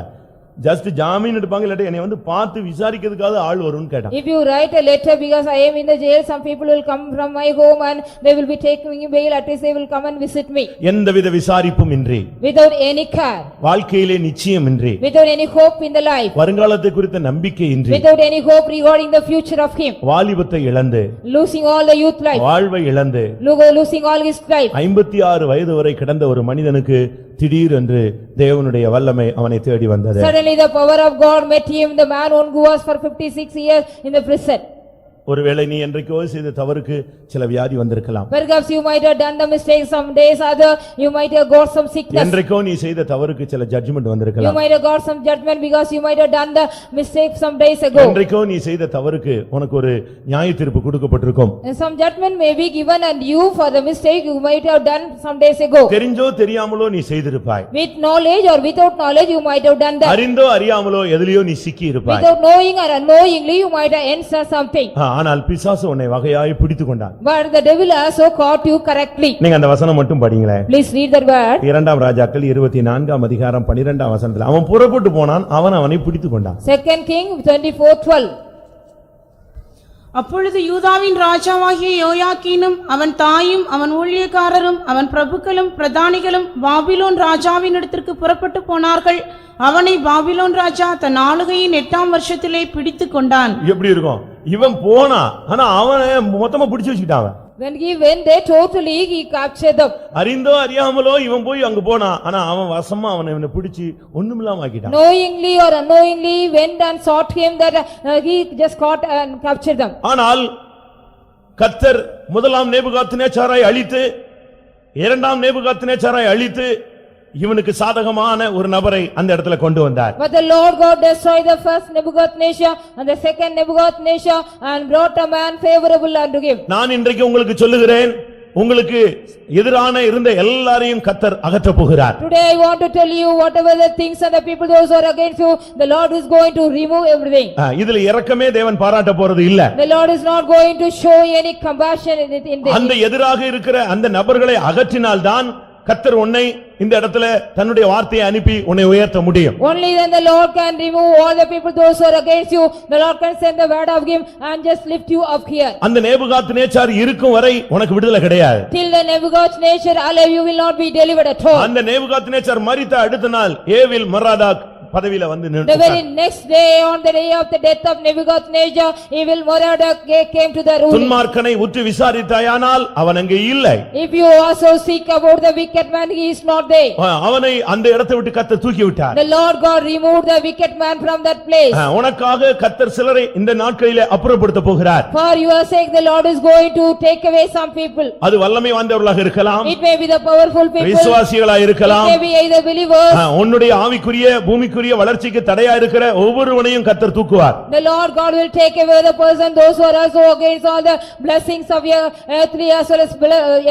ஜஸ்ட் ஜாமீன் எடுப்பாங்க, இல்லாட்டி என்னை வந்து பார்த்து விசாரிக்கிறதுக்காக ஆள் வரும்னு கேட்டான். If you write a letter because I am in the jail, some people will come from my home and they will be taking me bail, at least they will come and visit me. எந்தவித விசாரிப்பும் இன்றி, Without any care, வாழ்க்கையிலே நிச்சயம் இன்றி, without any hope in the life, வருங்காலத்தை குறித்த நம்பிக்கை இன்றி, without any hope regarding the future of him, வாலிபத்தை இழந்து, losing all the youth life, வாழ்வை இழந்து, losing all his life. 56 வயது வரை கிடந்த ஒரு மனிதனுக்கு திடீரென்று தேவனுடைய வல்லமை அவனை தேடி வந்தது. Suddenly the power of God met him, the man who was for 56 years in the prison. ஒருவேளை நீ என்றைக்கோ செய்த தவறுக்கு சில வியாதி வந்திருக்கலாம். Perhaps you might have done the mistake some days, other you might have got some sickness. என்றைக்கோ நீ செய்த தவறுக்கு சில ஜட்ஜ்மென்ட் You வந்திருக்கலாம். might have got some judgment because you might have done the mistake some days ago. என்றைக்கோ நீ செய்த தவறுக்கு உனக்கு ஒரு நியாய தீர்ப்பு கொடுக்கப்பட்டிருக்கும். And some judgment may be given and you for the mistake you might have done some days ago. தெரிஞ்சோ தெரியாமலோ நீ செய்திருப்பாய். With knowledge or without knowledge you might have done that. அறிந்தோ அறியாமலோ எதிலையோ நீ சிக்கி இருப்பாய். Without knowing or unknowingly you might have answered something. ஆனால் பிசாசு உன்னை வகையாய் பிடித்துக் கொண்டான். But the devil also caught you correctly. நீங்க அந்த வசனம் மட்டும் படிங்களேன். Please read that word. 2 ராஜாக்கள் 24 அதிகாரம் 12 வசனத்துல அவன் புறப்பட்டு போனான், அவனை பிடித்துக் கொண்டான். 2 King 24:12. அப்பொழுது யூதாவின் ராஜாவாகிய யோயாக்கீனும் அவன் தாயும் அவன் ஊழியக்காரரும் அவன் பிரபுக்களும் பிரதானிகளும் பாபிலோன் ராஜாவினிடத்திற்கு புறப்பட்டு போனார்கள். அவனை பாபிலோன் ராஜா தன் ஆளுகையின் 8ஆம் வருஷத்திலே பிடித்துக் கொண்டான். எப்படி இருக்கும்? இவன் போனா, ஆனா அவனை மொத்தமா பிடிச்சு வச்சுக்கிட்டான். When he went there totally he captured them. அறிந்தோ அறியாமலோ இவன் போய் அங்க போனான், ஆனா அவன் வசமா அவனை பிடிச்சு ஒண்ணுமில்லாம ஆக்கிட்டான். Knowingly or unknowingly he went and sought him that he just caught and captured them. ஆனால் கர்த்தர் முதலாம் நேபுகாத்நேச்சாரை அழித்து இரண்டாம் நேபுகாத்நேச்சாரை அழித்து இவனுக்கு சாதகமான ஒரு நபரை அந்த இடத்துல கொண்டு வந்தார். But the Lord God destroyed the first Nebuchadnezzar and the second Nebuchadnezzar and brought a man favorable unto him. நான் இன்றைக்கு உங்களுக்கு சொல்லுகிறேன், உங்களுக்கு எதிரான இருந்த எல்லாரையும் கர்த்தர் அகற்றப் போகிறார். Today I want to tell you whatever the things and the people those who are against you, the Lord is going to remove everything. இதுல இரக்கமே தேவன் பாராட்ட போறது இல்ல. The Lord is not going to show any compassion in this. அந்த எதிராக இருக்கிற அந்த நபர்களை அகற்றினால்தான் கர்த்தர் உன்னை இந்த இடத்துல தன்னுடைய வார்த்தையை அனுப்பி உன்னை உயர்த்த முடியும். Only then the Lord can remove all the people those who are against you. The Lord can send the word of him and just lift you up here. அந்த நேபுகாத்நேச்சார் இருக்கும் வரை உனக்கு விடுதலை கிடையாது. Till the Nebuchadnezzar alive you will not be delivered at all. அந்த Nebuchadnezzar மரித்த அடுத்த நாள் ஏவில் மொராதாக் பதவியில வந்து The very next day on the day of the death of Nebuchadnezzar evil Merodach came to the ruling. துன்மார்க்கனை உற்று விசாரித்தாயானால் அவன் அங்கே இல்லை. If you also seek about the wicked man he is not there. அவனை அந்த இடத்தை விட்டு கர்த்தர் தூக்கி விட்டார். The Lord God removed the wicked man from that place. உனக்காக கர்த்தர் சிலரை இந்த நாட்களிலே அப்புறப்படுத்த போகிறார். For your sake the Lord is going to take away some people. அது வல்லமை வாய்ந்தவர்களாக இருக்கலாம், It may be the powerful people, விசுவாசிகளாக it இருக்கலாம், may be either believers. உன்னுடைய ஆவிக்குரிய பூமிக்குரிய வளர்ச்சிக்கு தடையா இருக்கிற ஒவ்வொருவனையும் கர்த்தர் தூக்குவார். The Lord God will take away the person those who are also against all the blessings of your earthly as well as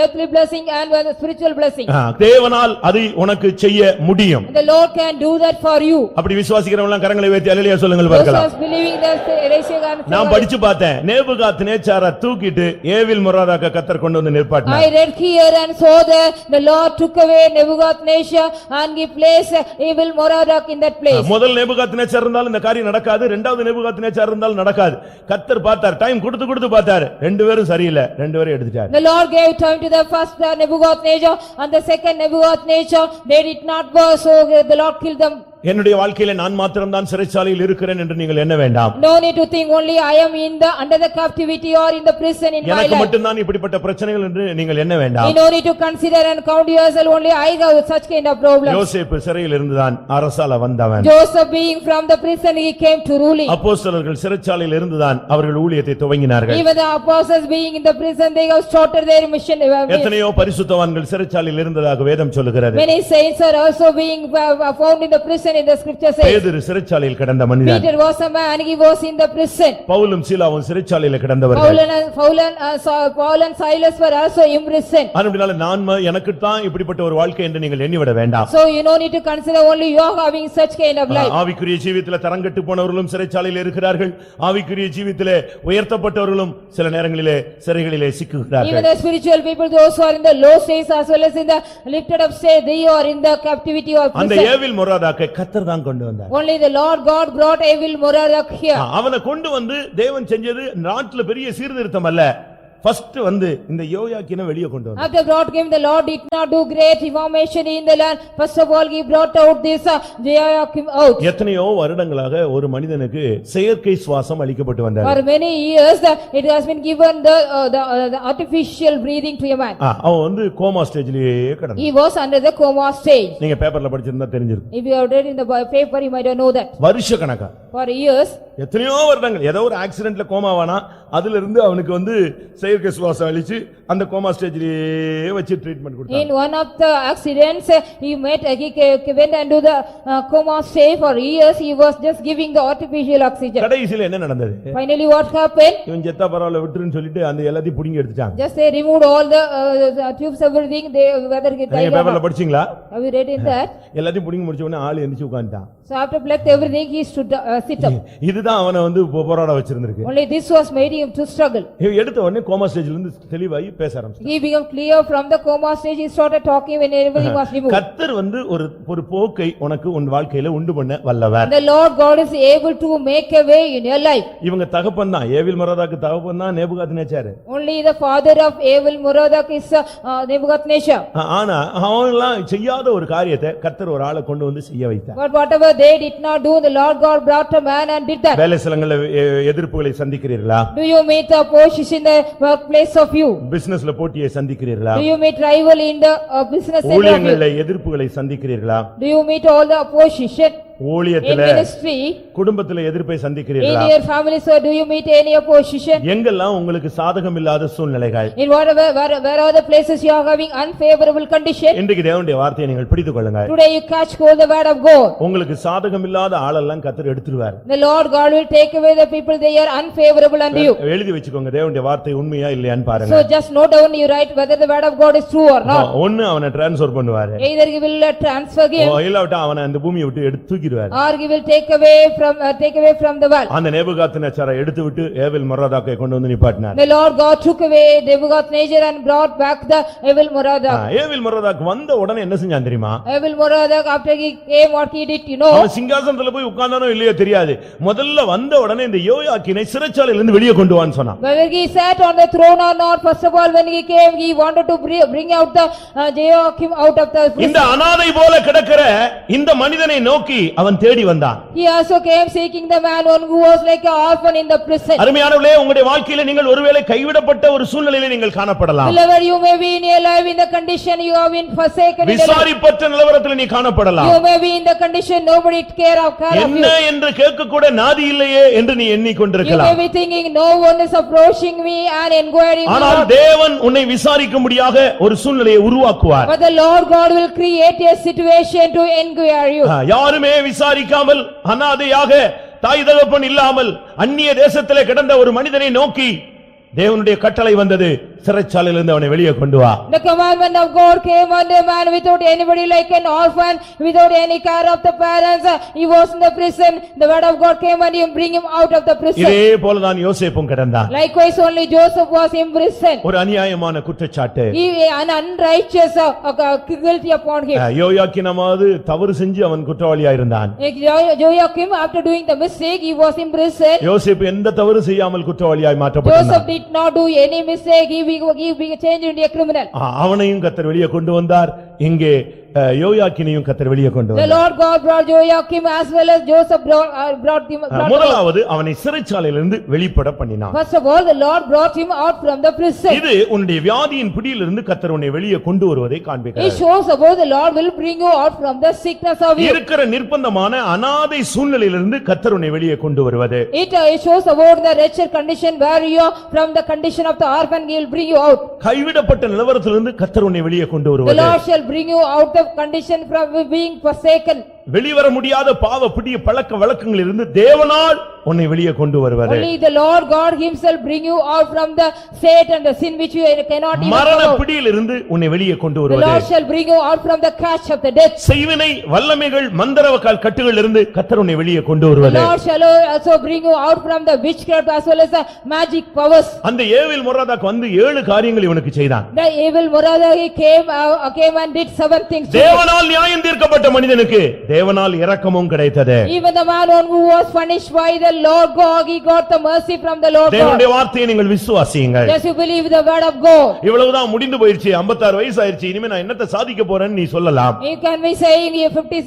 earthly blessing and the spiritual blessing. தேவனால் அதை உனக்கு செய்ய முடியும். The Lord can do that for you. அப்படி விசுவாசிக்கிறவங்க எல்லாம் கரங்களை உயர்த்தி அல்லேலூயா சொல்லுங்கள் Those who பார்க்கலாம். are believing that raise your hand. நான் படிச்சு பார்த்தேன், நேபுகாத்நேச்சாரை தூக்கிட்டு ஏவில் மொராதாக்க கர்த்தர் கொண்டு வந்து நிற்பாட்டினார். I read here and saw that the Lord took away Nebuchadnezzar and he placed evil Merodach in that place. முதல் நேபுகாத்நேச்சார் இருந்தாலும் இந்த காரியம் நடக்காது, இரண்டாவது நேபுகாத்நேச்சார் இருந்தாலும் நடக்காது. கர்த்தர் பார்த்தார், டைம் கொடுத்து பார்த்தார், ரெண்டு பேரும் சரியில்லை, ரெண்டு பேரும் எடுத்துட்டார். The Lord gave time to the first Nebuchadnezzar and the second Nebuchadnezzar, they did not go, so the Lord killed them. என்னுடைய வாழ்க்கையில நான் மாத்திரம்தான் சிறைச்சாலையில் இருக்கிறேன் என்று நீங்கள் எண்ண வேண்டாம். No need to think only I am under the captivity or in the prison in my எனக்கு life. மட்டும் தான் இப்படிப்பட்ட பிரச்சனைகள் என்று நீங்கள் எண்ண வேண்டாம். You no need to consider and count yourself only I have such kind of problems. யோசேப்பு சிறையில் இருந்துதான் அரசால வந்தவன். Joseph being from the prison he came to ruling. அப்போஸ்தலர்கள் சிறைச்சாலையில் இருந்துதான் அவர்கள் ஊழியத்தை துவங்கினார்கள். Even the apostles being in the prison they have started their mission. எத்தனையோ பரிசுத்தவான்கள் சிறைச்சாலையில் இருந்ததாக வேதம் சொல்லுகிறது. Many saints are also being found in the prison in the scripture says. பேதுரு சிறைச்சாலையில் கிடந்த மனிதன். Peter was a man, he was in the prison. பவுலும் சீலாவும் சிறைச்சாலையில் கிடந்தவர்கள். Paul and Silas were also imprisoned. அதனால நான் எனக்கு தான் இப்படிப்பட்ட ஒரு வாழ்க்கை என்று நீங்கள் எண்ணிவிட வேண்டாம். So you no need to consider only you are having such kind of life. ஆவிக்குரிய ஜீவியத்திலே தரங்கட்டு போனவர்களும் சிறைச்சாலையில் இருக்கிறார்கள். ஆவிக்குரிய ஜீவியத்திலே உயர்த்தப்பட்டவர்களும் சில நேரங்களிலே சிறைகளிலே சிக்குகிறார்கள். Even the spiritual people those who are in the low states as well as in the lifted up state they are in the captivity of அந்த prison. ஏவில் மொராதாக்கை கர்த்தர் தான் கொண்டு வந்தார். Only the Lord God brought evil Merodach here. அவனை கொண்டு வந்து தேவன் செஞ்சது நாட்டுல பெரிய சீர்திருத்தம் அல்ல. ஃபர்ஸ்ட் வந்து இந்த யோயாக்கீனை வெளியே கொண்டு வந்தார். After brought him the Lord did not do great reformation in the land. First of all he brought out this Joachim out. எத்தனையோ வருடங்களாக ஒரு மனிதனுக்கு செயற்கை சுவாசம் அளிக்கப்பட்டு வந்தார். For many years it has been given the artificial breathing to a man. அவன் வந்து கோமா ஸ்டேஜ்லயே கிடந்தான். He was under the coma stage. நீங்க பேப்பர்ல படிச்சிருந்தா தெரிஞ்சிருக்கும். If you have read in the paper you might know that. வருஷ கணக்கா For years எத்தனையோ வருடங்கள் ஏதோ ஒரு ஆக்சிடென்ட்ல கோமாவானா அதுல இருந்து அவனுக்கு வந்து செயற்கை சுவாசம் அளிச்சு அந்த கோமா ஸ்டேஜ்லயே வச்சு ட்ரீட்மென்ட் கொடுத்தாங்க. In one of the accidents he went into the coma stage for years. He was just giving the artificial oxygen. கடைசில என்ன நடந்தது? Finally what happened? இவன் செத்தா பரவாயில்லை விட்டுருன்னு சொல்லிட்டு அந்த எல்லாத்தையும் புடிங்கி எடுத்துட்டாங்க. Just they removed all the tubes everything they whether he died நீங்க or பேப்பர்ல not. படிச்சீங்களா? Have you read in that? எல்லாத்தையும் புடிங்கி முடிச்ச உடனே ஆளு எந்திரிச்சு உட்கார்ந்துட்டான். So after collect everything he stood sit up. இதுதான் அவனை வந்து போராட வச்சிருந்திருக்கு. Only this was made him to struggle. எடுத்த உடனே கோமா ஸ்டேஜ்ல இருந்து தெளிவாகி பேச ஆரம்பிச்சான். He became clear from the coma stage, he started talking when everything was removed. கர்த்தர் வந்து ஒரு போக்கை உனக்கு உன் வாழ்க்கையில உண்டு பண்ண வல்லவர். The Lord God is able to make a way in your life. இவங்க தகப்பன் தான், ஏவில் மரோதாக்கு தகப்பன் தான் Nebuchadnezzar. Only the father of Evil Merodach is Nebuchadnezzar. ஆனா அவங்கெல்லாம் செய்யாத ஒரு காரியத்தை கர்த்தர் ஒரு ஆளை கொண்டு வந்து செய்ய வைத்தார். But whatever they did not do, the Lord God brought a man and did that. வேலை ஸ்தலங்கள்ல எதிர்ப்புகளை சந்திக்கிறீர்களா? Do you meet opposition in the workplace of you? பிசினஸ்ல போட்டியை சந்திக்கிறீர்களா? Do you meet rival in the business center of you? ஊழியங்கள்ல எதிர்ப்புகளை சந்திக்கிறீர்களா? Do you meet all the opposition in ஊழியத்துல ministry? குடும்பத்துல எதிர்ப்பை In சந்திக்கிறீர்களா? your family, so do you meet any opposition? எங்கெல்லாம் உங்களுக்கு சாதகம் இல்லாத சூழ்நிலைகள், In whatever, where are the places you are having unfavorable condition? இன்றைக்கு தேவனுடைய வார்த்தையை நீங்கள் பிடித்துக் கொள்ளுங்க. Today you catch hold the word of God. உங்களுக்கு சாதகம் இல்லாத ஆளெல்லாம் கர்த்தர் எடுத்துருவார். The Lord God will take away the people they are unfavorable unto you. எழுதி வச்சுக்கோங்க, தேவனுடைய வார்த்தை உண்மையா இல்லையான்னு பாருங்க. So just note down, you write whether the word of God is true or not. ஒன்னு அவனை டிரான்ஸ்ஃபர் பண்ணுவாரு, Either he will transfer him இல்லாவிட்டா அவனை அந்த பூமியை விட்டு எடுத்து தூக்கிடுவாரு. or he will take away from the world. அந்த நேபுகாத்நேச்சாரை எடுத்து விட்டு ஏவில் மரோதாக்கை கொண்டு வந்து நிப்பாட்டினார். The Lord God took away Nebuchadnezzar and brought back the Evil Merodach. ஏவில் மரோதாக்கு வந்த உடனே என்ன செஞ்சான் தெரியுமா? Evil Merodach, after he came, what he did, you know? அவன் சிங்காசனத்துல போய் உட்கார்ந்தானோ இல்லையோ தெரியாது, முதல்ல வந்த உடனே இந்த யோயாக்கீனை சிறைச்சாலையில இருந்து வெளியே கொண்டு வான்னு சொன்னான். Whether he sat on the throne or not, first of all when he came, he wanted to bring out the Joachim out of the prison. இந்த அனாதை போல கிடக்கிற இந்த மனிதனை நோக்கி அவன் தேடி வந்தான். He also came seeking the man who was like an orphan in the prison. அருமையானவர்களே, உங்களுடைய வாழ்க்கையில நீங்கள் ஒருவேளை கைவிடப்பட்ட ஒரு சூழ்நிலையில நீங்கள் காணப்படலாம். Beloved, you may be in your life in the condition you have been forsaken. விசாரிப்பற்ற நிலவரத்தில் நீ காணப்படலாம். You may be in the condition nobody care of you. என்ன என்று கேட்க கூட நாதி இல்லையே என்று நீ You எண்ணிக்கொண்டிருக்கலாம். may be thinking no one is approaching me and inquiring me. ஆனால் தேவன் உன்னை விசாரிக்கும்படியாக ஒரு சூழ்நிலையை உருவாக்குவார். But the Lord God will create a situation to inquire you. யாருமே விசாரிக்காமல் அனாதையாக தாய் தகப்பன் இல்லாமல் அந்நிய தேசத்திலே கிடந்த ஒரு மனிதனை நோக்கி தேவனுடைய கட்டளை வந்தது, சிறைச்சாலையிலிருந்து அவனை வெளியே கொண்டு வா. The commandment of God came on a man without anybody, like an orphan, without any care of the parents. He was in the prison. The word of God came and bring him out of the prison. இதே போலதான் யோசேப்பும் கிடந்தான். Likewise only Joseph was in prison. ஒரு அநியாயமான குற்றச்சாட்டு, He an unrighteous guilty upon him. யோயாக்கீனாவது தவறு செஞ்சு அவன் குற்றவாளியா இருந்தான். Joachim, after doing the mistake, he was in prison. யோசேப்பு எந்த தவறு செய்யாமல் குற்றவாளியாய் மாற்றப்பட்டான். Joseph did not do any mistake. He be changed into a criminal. அவனையும் கர்த்தர் வெளியே கொண்டு வந்தார். இங்கே யோயாக்கீனையும் கர்த்தர் வெளியே கொண்டு The வந்தார். Lord God brought Joachim as well as Joseph brought him. முதலாவது அவனை சிறைச்சாலையிலிருந்து வெளிப்பட பண்ணினான். First of all, the Lord brought him out from the prison. இது உன்னுடைய வியாதியின் பிடியிலிருந்து கர்த்தர் உன்னை வெளியே கொண்டு வருவதை It காண்பிக்கிறார். shows about the Lord will bring you out from the sickness of you. இருக்கிற நிர்பந்தமான அனாதை சூழ்நிலையிலிருந்து கர்த்தர் உன்னை வெளியே கொண்டு வருவது. It shows about the wretched condition where you are from the condition of the orphan. He will bring you out. கைவிடப்பட்ட நிலவரத்திலிருந்து கர்த்தர் உன்னை வெளியே கொண்டு The வருவது. Lord shall bring you out of condition from being forsaken. வெளிவர முடியாத பாவ பிடிய பழக்க வழக்கங்களிலிருந்து தேவனால் உன்னை வெளியே கொண்டு வருவது. Only the Lord God himself bring you out from the Satan, the sin which you cannot even மரண come out. பிடியிலிருந்து உன்னை வெளியே கொண்டு The வருவது. Lord shall bring you out from the catch of the death. செய்வினை வல்லமைகள் மந்திரவாக்கால் கட்டுகளிலிருந்து கர்த்தர் உன்னை வெளியே கொண்டு The வருவது. Lord shall also bring you out from the witchcraft as well as the magic powers. அந்த ஏவில் மொராதாக் வந்து 7 காரியங்கள் இவனுக்கு செய்தான். The evil Merodach, he came and did 7 things. தேவனால் நியாயம் தீர்க்கப்பட்ட மனிதனுக்கு தேவனால் இரக்கமும் கிடைத்தது. Even the man who was punished by the Lord God, he got the mercy from the Lord God. தேவனுடைய வார்த்தையை நீங்கள் விசுவாசியுங்கள். Yes, you believe the word of God. இவ்வளவுதான் முடிந்து போயிருச்சு, 56 வயசு ஆயிருச்சு, இனிமே நான் என்னத்தை சாதிக்க போறேன்னு நீ சொல்லலாம். You can be saying 50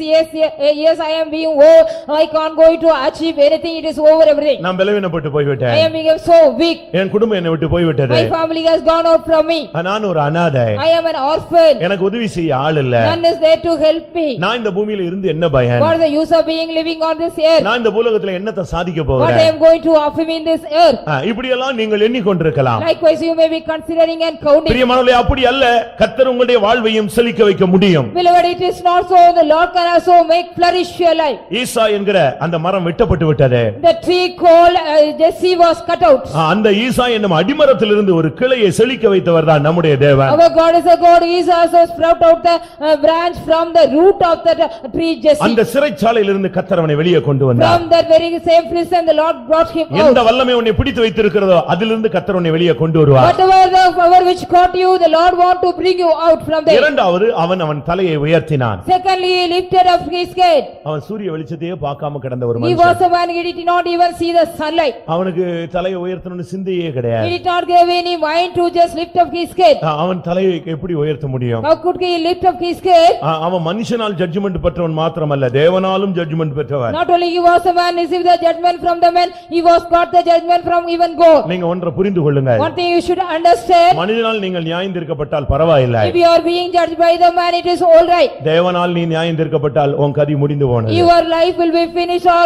years I am being old, I can't going to achieve anything, it is over everything. நான் பலவீனப்பட்டு போய்விட்டேன், I am become so weak, என் குடும்பம் என்னை விட்டு போய்விட்டது, my family has gone out from me, நான் ஒரு அனாதை, I am an orphan, எனக்கு உதவி செய்ய ஆள் இல்ல, none is there to help me. நான் இந்த பூமியில இருந்து என்ன பயன், What is the use of being living on this earth? நான் இந்த பூலோகத்துல என்னத்தை சாதிக்க What போறேன், I am going to offer in this earth? இப்படி எல்லாம் நீங்கள் எண்ணிக்கொண்டிருக்கலாம். Likewise you may be considering and counting. பிரியமானவர்களே, அப்படி அல்ல. கர்த்தர் உங்களுடைய வாழ்வையும் செழிக்க வைக்க முடியும். Beloved, it is not so. The Lord can also make flourish your life. ஈசா என்கிற அந்த மரம் வெட்டப்பட்டு விட்டது. The tree called Jesse was cut out. அந்த ஈசா என்னும் அடிமரத்திலிருந்து ஒரு கிளையை செழிக்க வைத்தவர் தான் நம்முடைய தேவன். Our God is a God. He is also sprout out the branch from the root of the tree Jesse. அந்த சிறைச்சாலையிலிருந்து கர்த்தர் அவனை வெளியே கொண்டு வந்தார். From that very same prison the Lord brought him out. எந்த வல்லமை உன்னை பிடித்து வைத்திருக்கிறதோ அதிலிருந்து கர்த்தர் உன்னை வெளியே கொண்டு வருவார். Whatever the power which caught you, the Lord want to bring you out from there. இரண்டாவது அவன் தலையை உயர்த்தினான். Secondly, he lifted up his head. அவன் சூரிய வெளிச்சத்தையே பார்க்காம கிடந்த ஒரு He மனுஷன். was a man, he did not even see the sunlight. அவனுக்கு தலையை உயர்த்தணும்னு சிந்தையே கிடையாது. He did not give any mind to just lift up his head. அவன் தலையை எப்படி உயர்த்த முடியும்? How could he lift up his head? அவன் மனுஷனால் ஜட்ஜ்மென்ட் பெற்றவன் மாத்திரமல்ல, தேவனாலும் ஜட்ஜ்மென்ட் பெற்றவன். Not only he was a man received the judgment from the man, he was got the judgment from even God. நீங்க ஒன்றை புரிந்து கொள்ளுங்க. One thing you should understand. மனிதனால் நீங்கள் நியாயந்தீர்க்கப்பட்டால் பரவாயில்லை. If you are being judged by the man, it is all right. தேவனால் நீ நியாயந்தீர்க்கப்பட்டால் உன் கதி முடிந்து போனது. Your life will be finished or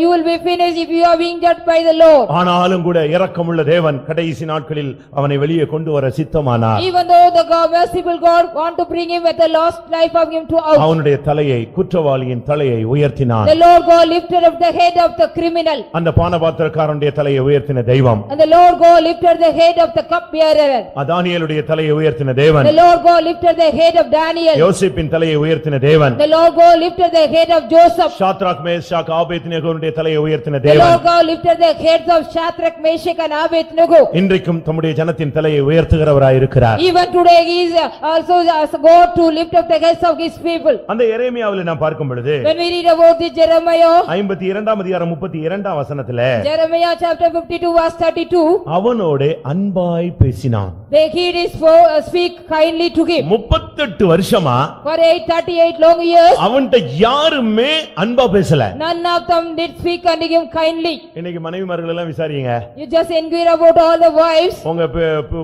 you will be finished if you are being judged by the Lord. ஆனாலும் கூட இரக்கமுள்ள தேவன் கடைசி நாட்களில் அவனை வெளியே கொண்டு வர சித்தமானார். Even though the merciful God want to bring him at the last life of him to out. அவனுடைய தலையை, குற்றவாளியின் தலையை உயர்த்தினான். The Lord God lifted up the head of the criminal. அந்த பானபாத்திரக்காரனுடைய தலையை உயர்த்தின தெய்வம். And the Lord God lifted the head of the cupbearer. தானியேலுடைய தலையை உயர்த்தின தேவன். The Lord God lifted the head of Daniel. யோசேப்பின் தலையை உயர்த்தின தேவன். The Lord God lifted the head of Joseph. Shadrach Meshach ஆபேத்நேகோவுடைய தலையை உயர்த்தின The தேவன். Lord God lifted the heads of Shadrach, Meshach and Abednego. இன்றைக்கும் தம்முடைய ஜனத்தின் தலையை உயர்த்துகிறவராய் இருக்கிறார். Even today he is also as God to lift up the heads of his people. அந்த எரேமியாவிலே நாம் பார்க்கும் பொழுது When we read about the Jeremiah, 52ஆம் அதிகாரம் 32ஆம் வசனத்திலே Jeremiah chapter 52 verse 32, அவனோடு அன்பாய் பேசினான். he did speak kindly to him. 38 வருஷமா For 38 long years, அவன்கிட்ட யாருமே அன்பா பேசல. none of them did speak unto him kindly. இன்னைக்கு மனைவிமார்கள் எல்லாம் விசாரிங்க, You just inquire about all the wives. உங்க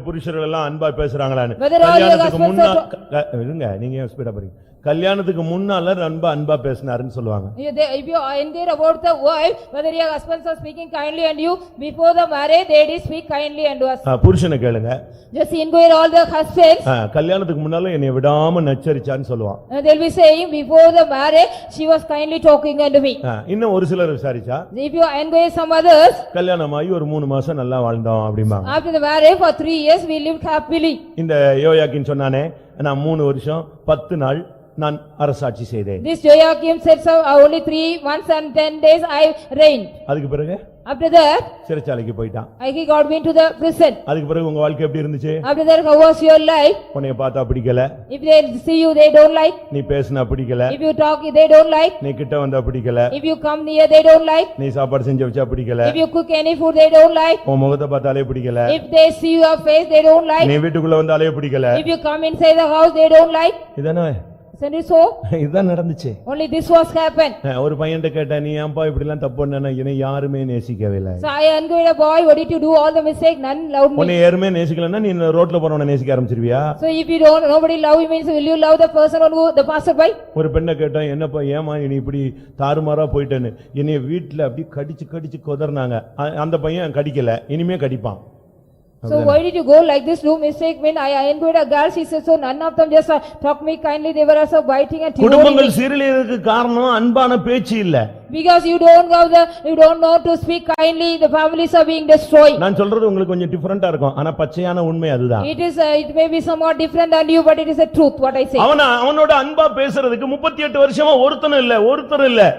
புருஷர்கள் எல்லாம் அன்பா பேசுறாங்களான்னு. Whether all your கல்யாணத்துக்கு husbands முன்ன இருங்க, நீங்க ஏன் ஸ்பீடா போறீங்க? கல்யாணத்துக்கு முன்னால அன்பா பேசினாருன்னு சொல்லுவாங்க. If you inquire about the wife, whether your husbands are speaking kindly and you before the marriage, they did speak kindly unto us. புருஷனை கேளுங்க, Just inquire all the husbands. கல்யாணத்துக்கு முன்னால என்னை விடாம நச்சரிச்சான்னு சொல்லுவான். They'll be saying before the marriage, she was kindly talking unto me. இன்னும் ஒரு சிலர் விசாரிச்சா, If you inquire some others, கல்யாணமாகி ஒரு 3 மாசம் நல்லா வாழ்ந்தோம் அப்படிம்பாங்க. after the marriage for 3 years we lived happily. இந்த யோயாக்கின் சொன்னானே, நான் 3 வருஷம் 10 நாள் நான் அரசாட்சி செய்தேன். This Joachim said so only 3 months and 10 days I reigned. அதுக்கு பிறகு After that, சிறைச்சாலைக்கு போயிட்டான். he got me into the prison. அதுக்கு பிறகு உங்க வாழ்க்கை எப்படி இருந்துச்சு? After that, how was your life? உன்னைய பார்த்தா பிடிக்கல, If they see you, they don't like. நீ பேசினா பிடிக்கல, If you talk, they don't like. நீ கிட்ட வந்தா பிடிக்கல, If you come near, they don't like. நீ சாப்பாடு செஞ்சு வச்சா பிடிக்கல, If you cook any food, they don't like. உன் முகத்தை பார்த்தாலே பிடிக்கல, If they see your face, they don't like. நீ வீட்டுக்குள்ள வந்தாலே பிடிக்கல. If you come inside the house, they don't like. இதானே Isn't it so? இதுதான் நடந்துச்சு. Only this was happened. ஒரு பையன்கிட்ட கேட்டா, நீ ஏன்பா இப்படி எல்லாம் தப்பு பண்ணனா? என்னை யாருமே நேசிக்கவே இல்லை. So I inquired a boy, what did you do all the mistake? None loved me. உன்னை யாருமே நேசிக்கலன்னா நீ ரோட்ல போறவனை நேசிக்க ஆரம்பிச்சிருவியா? So if you don't, nobody love you means will you love the person who the passerby? ஒரு பெண்ணை கேட்டா, என்னப்பா ஏமா நீ இப்படி தாறுமாறா போயிட்டேன்னு என்னைய வீட்டுல அப்படி கடிச்சு கடிச்சு கொதர்னாங்க. அந்த பையன் கடிக்கல, இனிமே கடிப்பான். So why did you go like this? Do mistake when I inquired a girl, she said so none of them just talk me kindly, they were also biting and குடும்பங்கள் சீரழியறதுக்கு காரணம் அன்பான பேச்சு இல்ல. Because you don't know to speak kindly, the families are being destroyed. நான் சொல்றது உங்களுக்கு கொஞ்சம் டிஃபரண்டா இருக்கும், ஆனா பச்சையான உண்மை அதுதான். It may be somewhat different than you, but it is a truth what I say. அவனோட அன்பா பேசுறதுக்கு 38 வருஷமா ஒருத்தர் இல்ல.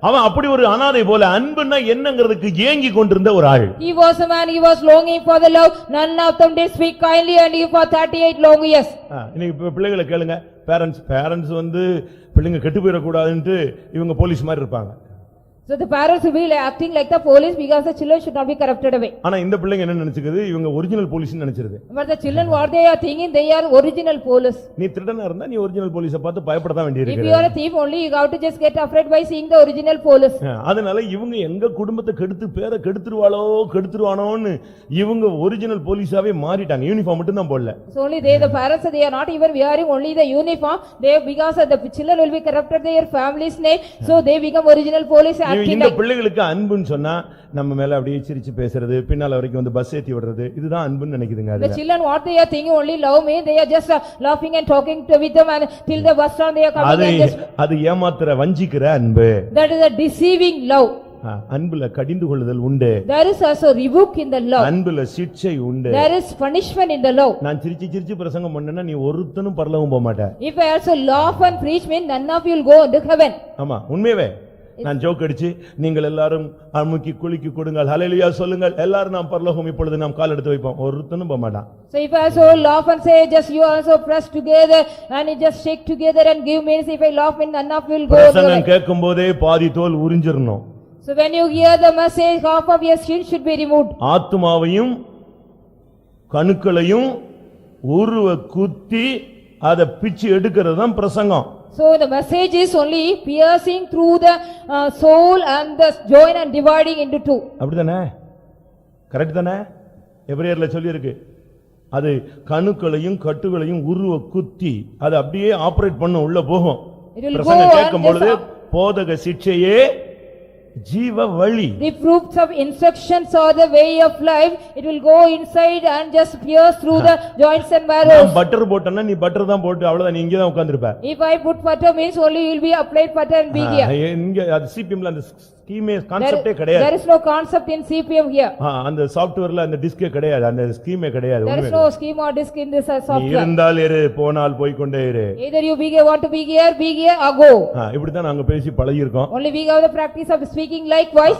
அவன் அப்படி ஒரு அனாதை போல அன்புன்னா என்னங்கிறதுக்கு ஏங்கி கொண்டிருந்த ஒரு ஆள். He was a man, he was longing for the love. None of them did speak kindly and he for 38 long years. இன்னைக்கு பிள்ளைகளை கேளுங்க, பேரண்ட்ஸ் வந்து பிள்ளைங்க கெட்டு போயிட கூடாதுன்னு இவங்க போலீஸ் மாதிரி இருப்பாங்க. So the parents will be acting like the police because the children should not be corrupted away. ஆனா இந்த பிள்ளைங்க என்ன நினைச்சுக்குது, இவங்க original போலீஸ்னு நினைச்சிருது. But the children what they are thinking, they are original police. நீ திருடனா இருந்தா நீ ஒரிஜினல் போலீஸை பார்த்து பயப்பட தான் If வேண்டியிருக்கு. you are a thief only, you have to just get afraid by seeing the original police. அதனால இவங்க எங்க குடும்பத்தை பேரை கெடுத்துருவானோன்னு இவங்க ஒரிஜினல் போலீஸாவே மாறிட்டாங்க. யூனிஃபார்ம் மட்டும் தான் போடல. So only the parents they are not even wearing only the uniform. They because the children will be corrupted their family's name, so they become original police acting இந்த like. பிள்ளைகளுக்கு அன்புன்னு சொன்னா நம்ம மேல அப்படியே சிரிச்சு பேசுறது, பின்னால வரைக்கும் வந்து பஸ் ஏத்தி விடுறது, இதுதான் அன்புன்னு நினைக்குதுங்க. The children what they are thinking only love me, they are just laughing and talking with them and till the bus stand they are coming and just. அது ஏமாத்துற வஞ்சிக்கிற அன்பு. That is a deceiving love. அன்புல கடிந்து கொள்ளுதல் உண்டு, There is also rebuke in the love. அன்புல சிட்சை உண்டு. There is punishment in the love. நான் சிரிச்சு சிரிச்சு பிரசங்கம் பண்ணேன்னா நீ ஒருத்தனும் பரலோகம் போக மாட்ட. If I also laugh and preach mean none of you will go into heaven. ஆமா உண்மையவே. நான் ஜோக் அடிச்சு நீங்கள் எல்லாரும் அமுக்கி குலுக்கி கொடுங்கள் ஹல்லேலூயா சொல்லுங்கள் எல்லாரும் நாம் பரலோகம் இப்பொழுது நாம் கால் எடுத்து வைப்போம், ஒருத்தனும் போக மாட்டான். So if I also laugh and say just you also press together and you just shake together and give means if I laugh mean none of you will go into பிரசங்கம் heaven. கேட்கும் போதே பாதி தோல் உரிஞ்சிரணும். So when you hear the message half of your skin should be removed. ஆத்துமாவையும் கணுக்களையும் உருவ குத்தி அதை பிச்சு எடுக்கிறது தான் பிரசங்கம். So the message is only piercing through the soul and the joint and dividing into two. அப்படிதானே? கரெக்ட் தானே? எபிரேயர்ல சொல்லி இருக்கு, அது கணுக்களையும் கட்டுகளையும் உருவ குத்தி அது அப்படியே ஆபரேட் பண்ண உள்ள போகும். It will go பிரசங்கம் கேட்கும் and பொழுது just போதக சிட்சையே ஜீவ வழி. the fruits of instructions are the way of life. It will go inside and just pierce through the joints and marrows. Butter போட்டனா நீ பட்டர் தான் போட்டு அவ்வளவுதான், நீ இங்க தான் உட்கார்ந்திருப்ப. If I put butter means only you will be applied butter and be here. இங்க அது சிபிஎம்ல அந்த ஸ்கீமே கான்செப்டே கிடையாது. There is no concept in CPM here. அந்த சாஃப்ட்வேர்ல அந்த டிஸ்கே கிடையாது, அந்த ஸ்கீமே கிடையாது. There is no scheme or disk in this நீ software. இருந்தால் இரு, போனால் போய் கொண்டே இரு. Either you want to be here or go. இப்படி தான் நாங்க பேசி பழகி இருக்கோம். Only we have the practice of speaking likewise.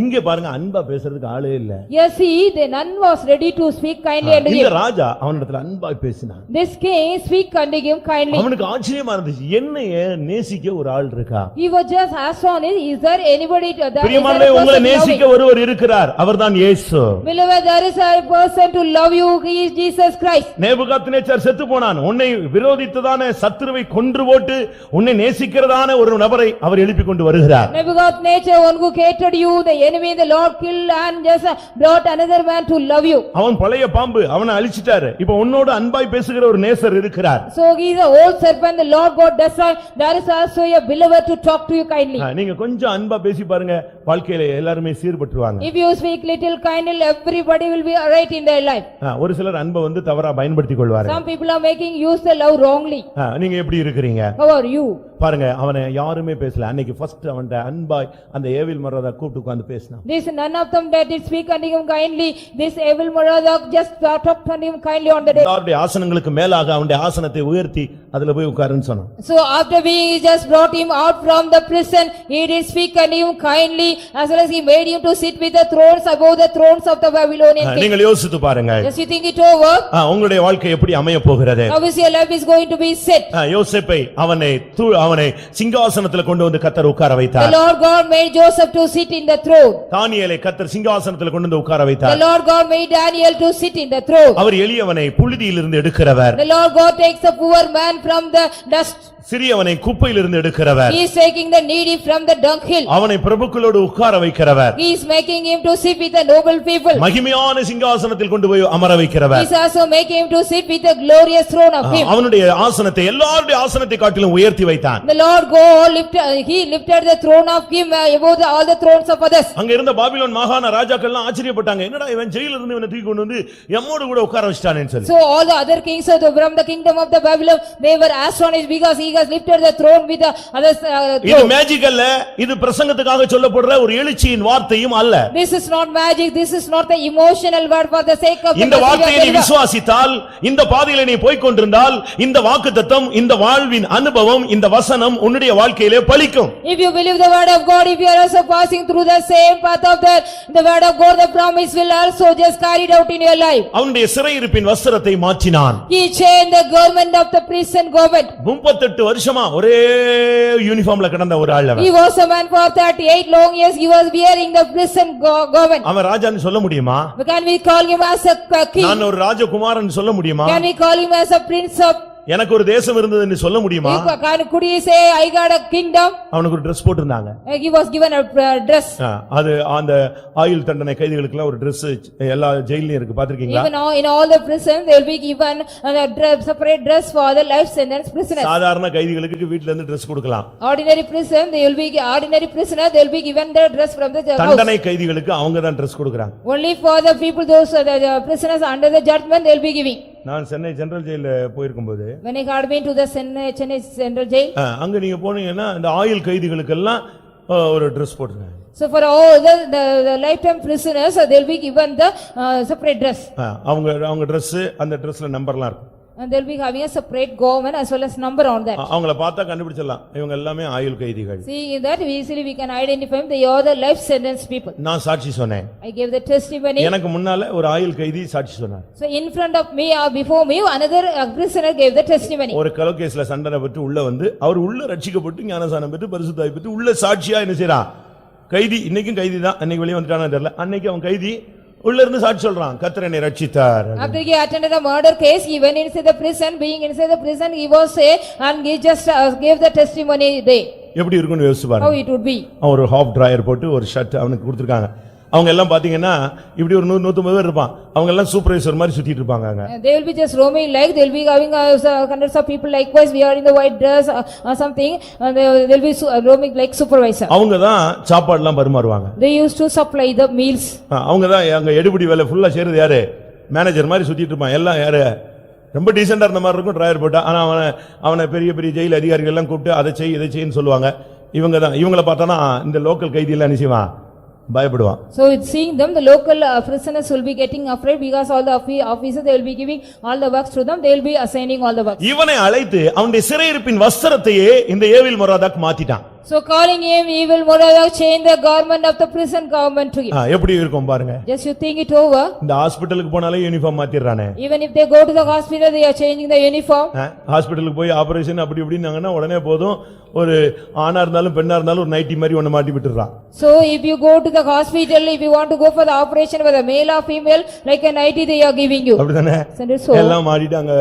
இங்க பாருங்க அன்பா பேசுறதுக்கு ஆளே இல்ல. Yes, see, the none was ready to speak kindly unto இந்த him. ராஜா அவனிடத்துல அன்பா பேசினான். This king speak unto him kindly. அவனுக்கு ஆச்சரியமா இருந்துச்சு, என்னைய நேசிக்க ஒரு ஆள் இருக்கா. He was just astonished, is there anybody that பிரியமானவர்களே, உங்களை நேசிக்க ஒருவர் இருக்கிறார், அவர்தான் இயேசு. Beloved, there is a person to love you, he is Jesus Christ. Nebuchadnezzar செத்து போனான், உன்னை விரோதித்ததான சத்துருவை கொன்று போட்டு உன்னை நேசிக்கிறதான ஒரு நபரை அவர் எழுப்பிக் கொண்டு வருகிறார். Nebuchadnezzar, one who hated you, the enemy, the Lord killed and just brought another man to love you. அவன் பழைய பாம்பு, அவனை அழிச்சிட்டாரு. இப்போ உன்னோடு அன்பாய் பேசுகிற ஒரு நேசர் இருக்கிறார். So he is the old serpent, the Lord God destroyed. There is also a beloved to talk to you kindly. நீங்க கொஞ்சம் அன்பா பேசி பாருங்க, வாழ்க்கையில எல்லாருமே சீர்பட்டுருவாங்க. If you speak little kindly, everybody will be right in their life. ஒரு சிலர் அன்பை வந்து தவறா பயன்படுத்திக் கொள்வார்கள். Some people are making use the love wrongly. நீங்க எப்படி இருக்கிறீங்க? How are you? பாருங்க, அவனை யாருமே பேசல. அன்னைக்கு ஃபர்ஸ்ட் அவன்ட அன்பாய் அந்த ஏவில் மரதா கூப்பிட்டு உட்கார்ந்து பேசினான். This none of them that did speak unto him kindly. This evil Marduk just talked unto him kindly on the day. அவருடைய ஆசனங்களுக்கு மேலாக அவனுடைய ஆசனத்தை உயர்த்தி அதுல போய் உட்காருன்னு சொன்னான். So after we just brought him out from the prison, he did speak unto him kindly, as well as he made him to sit with the thrones above the thrones of the Babylonian king. நீங்கள் யோசித்து பாருங்க, Just you think it over, உங்களுடைய வாழ்க்கை எப்படி அமைய போகிறது? how is your life is going to be set? யோசேப்பை அவனை சிங்காசனத்துல கொண்டு வந்து கர்த்தர் உட்கார The வைத்தார். Lord God made Joseph to sit in the throne. தானியேலை கர்த்தர் சிங்காசனத்துல கொண்டு வந்து உட்கார The வைத்தார். Lord God made Daniel to sit in the throne. அவர் எளியவனை புழுதியிலிருந்து எடுக்கிறவர், The Lord God takes a poor man from the dust. சிறியவனை குப்பையிலிருந்து எடுக்கிறவர், He is taking the needy from the dunghill. அவனை பிரபுக்களோடு உட்கார வைக்கிறவர், He is making him to sit with the noble people. மகிமையான சிங்காசனத்தில் கொண்டு போய் அமர He வைக்கிறவர், is also making him to sit with the glorious throne of him. அவனுடைய ஆசனத்தை எல்லாருடைய ஆசனத்தை காட்டிலும் உயர்த்தி வைத்தான். The Lord God he lifted the throne of him above all the thrones of others. அங்க இருந்த பாபிலோன் மாகாண ராஜாக்கள் எல்லாம் ஆச்சரியப்பட்டாங்க, என்னடா இவன் ஜெயிலில் இருந்து இவனை தூக்கி கொண்டு வந்து எம்மோடு கூட உட்கார வச்சிட்டானேன்னு சொல்லி. So all the other kings from the kingdom of the Babylon, they were astonished because he has lifted the throne with the others. இது மேஜிக் அல்ல, இது பிரசங்கத்துக்காக சொல்லப்படுற ஒரு எழுச்சியின் வார்த்தையும் அல்ல. This is not magic, this is not the emotional word for the sake of இந்த வார்த்தையை நீ விசுவாசித்தால், இந்த பாதையிலே நீ போய்க் கொண்டிருந்தால், இந்த வாக்குத்தத்தம், இந்த வாழ்வின் அனுபவம், இந்த வசனம் உன்னுடைய வாழ்க்கையிலே பலிக்கும். If you believe the word of God, if you are also passing through the same path of the word of God, the promise will also just carried out in your life. அவனுடைய சிறையிருப்பின் வஸ்திரத்தை மாற்றினான். He changed the government of the prison government. 38 வருஷமா ஒரே யூனிஃபார்ம்ல கிடந்த ஒரு ஆள் அவன். He was a man for 38 long years, he was wearing the prison government. அவன் ராஜான்னு சொல்ல முடியுமா? Can we call him as a king? நான் ஒரு ராஜகுமாரன் சொல்ல முடியுமா? Can we call him as a prince of? எனக்கு ஒரு தேசம் இருந்ததுன்னு சொல்ல முடியுமா? Could he say I got a kingdom? அவனுக்கு ஒரு Dress போட்டிருந்தாங்க. He was given a dress. அது அந்த ஆயுள் தண்டனை கைதிகளுக்கு ஒரு Dress எல்லா ஜெயில்லயும் இருக்கு, பாத்திருக்கீங்களா? Even in all the prisons they will be given a separate dress for the life sentence prisoners. சாதாரண கைதிகளுக்கு வீட்ல இருந்து Dress கொடுக்கலாம். Ordinary prisoner they will be given their dress from the house. தண்டனை கைதிகளுக்கு அவங்க தான் Dress கொடுக்கறாங்க. Only for the people those the prisoners under the judgment they will be giving. நான் சென்னை சென்ட்ரல் ஜெயில்ல போயிருக்கும்போது, when I had been to the Chennai Central Jail, அங்க நீங்க போனீங்கன்னா இந்த ஆயுள் கைதிகளுக்கு எல்லாம் ஒரு Dress போட்டுருக்காங்க. So for all the lifetime prisoners, they'll be given the separate dress. அவங்க Dress அந்த Dressல நம்பர்லாம் இருக்கும். And they'll be having a separate government as well as number on that. அவங்கள பார்த்தா கண்டுபிடிச்சிடலாம் இவங்க எல்லாமே ஆயுள் கைதிகள். Seeing that, we can identify them, they are the life sentence people. நான் சாட்சி சொன்னேன். I gave the testimony. எனக்கு முன்னால ஒரு ஆயுள் கைதி சாட்சி சொன்னார். So in front of me or before me, another prisoner gave the testimony. ஒரு கொலை கேஸ்ல சண்டனை பெற்று உள்ள வந்து அவர் உள்ள ரட்சிக்கப்பட்டு ஞானஸ்நானம் பெற்று பரிசுத்தாய் பெற்று உள்ள சாட்சியா என்ன செய்றான்? கைதி இன்னைக்கும் கைதி தான். அன்னைக்கு வெளிய வந்துட்டானே தெரியல. அன்னைக்கு அவன் கைதி உள்ள இருந்து சாட்சி சொல்றான். கர்த்தர் என்னை ரட்சித்தார். After he attended the murder case, he went inside the prison. Being inside the prison, he was say and he just gave the testimony there. எப்படி இருக்குன்னு யோசிச்சு பாருங்க. How it would be? அவன் ஒரு ஹாஃப் டிராயர் போட்டு ஒரு shirt அவனுக்கு கொடுத்திருக்காங்க. அவங்க எல்லாம் பாத்தீங்கன்னா இப்படி ஒரு 100-150 பேர் இருப்பான். அவங்க எல்லாம் சூப்பர்வைசர் மாதிரி சுத்திட்டு இருப்பாங்க அங்க. They will be just roaming like they will be having hundreds of people likewise wearing the white dress or something, and they will be roaming like supervisor. அவங்க தான் சாப்பாடு எல்லாம் பரிமாறுவாங்க. They used to supply the meals. அவங்க தான் அங்க எடுபடி வேலை ஃபுல்லா செய்றது யாரு? மேனேஜர் மாதிரி சுத்திட்டு இருப்பான். எல்லாம் யாரு? ரொம்ப டீசென்ட்டா இருந்த மாதிரி இருக்கும் டிராயர் போட்டா. ஆனா அவனை பெரிய பெரிய ஜெயில் அதிகாரிகள் எல்லாம் கூப்பிட்டு அதை செய் இதை செய்ன்னு சொல்லுவாங்க. இவங்க தான் இவங்கள பார்த்தானா இந்த லோக்கல் கைதி எல்லாம் நினைச்சுவான் பயப்படுவான். So it's seeing them, the local prisoners will be getting afraid because all the officers they will be giving all the works to them, they will be assigning all the works. இவனை அழைத்து அவனுடைய சிறையிருப்பின் வஸ்திரத்தையே இந்த ஏவில் மொராதாக் மாத்திட்டான். So calling him, he will Moradok change the garment of the prison government to him. எப்படி இருக்கும் பாருங்க. Just you think it over. இந்த ஹாஸ்பிடலுக்கு போனாலே uniform மாத்திடுறானே. Even if they go to the hospital, they are changing the uniform. ஹாஸ்பிடலுக்கு போய் operation அப்படி இப்படின்னாங்கன்னா உடனே போதும் ஒரு ஆணா இருந்தாலும் பெண்ணா இருந்தாலும் ஒரு நைட்டி மாதிரி ஒண்ணு மாட்டி விட்டுறான். So if you go to the hospital, if you want to go for the operation whether male or female, like a nightie they are giving you. அப்படிதானே? So எல்லாம் மாட்டிட்டாங்க.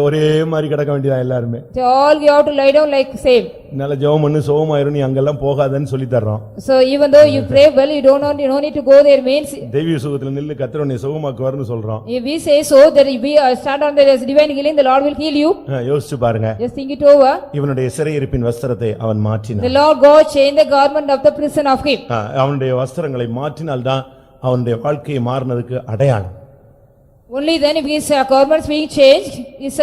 ஒரே மாதிரி கிடக்க வேண்டியதா எல்லாருமே. They all you have to lie down like same. நல்ல ஜெபம் பண்ணு சோமாயிரும் நீ அங்கெல்லாம் போகாதன்னு சொல்லி தர்றோம். So even though you pray well, you don't need to go there means. தெய்வீக சுகத்துல நில்லு கர்த்தர் உன்னை சுகமாக்குவார்னு சொல்றோம். If we say so that if we stand on the divine healing, the Lord will heal you. யோசிச்சு பாருங்க. Just think it over. இவனுடைய சிறையிருப்பின் வஸ்திரத்தை அவன் மாற்றினான். The Lord God changed the garment of the prison of him. அவனுடைய வஸ்திரங்களை மாற்றினால்தான் அவனுடைய வாழ்க்கையை மாறினதுக்கு அடையாளம். Only then if his garments being changed, his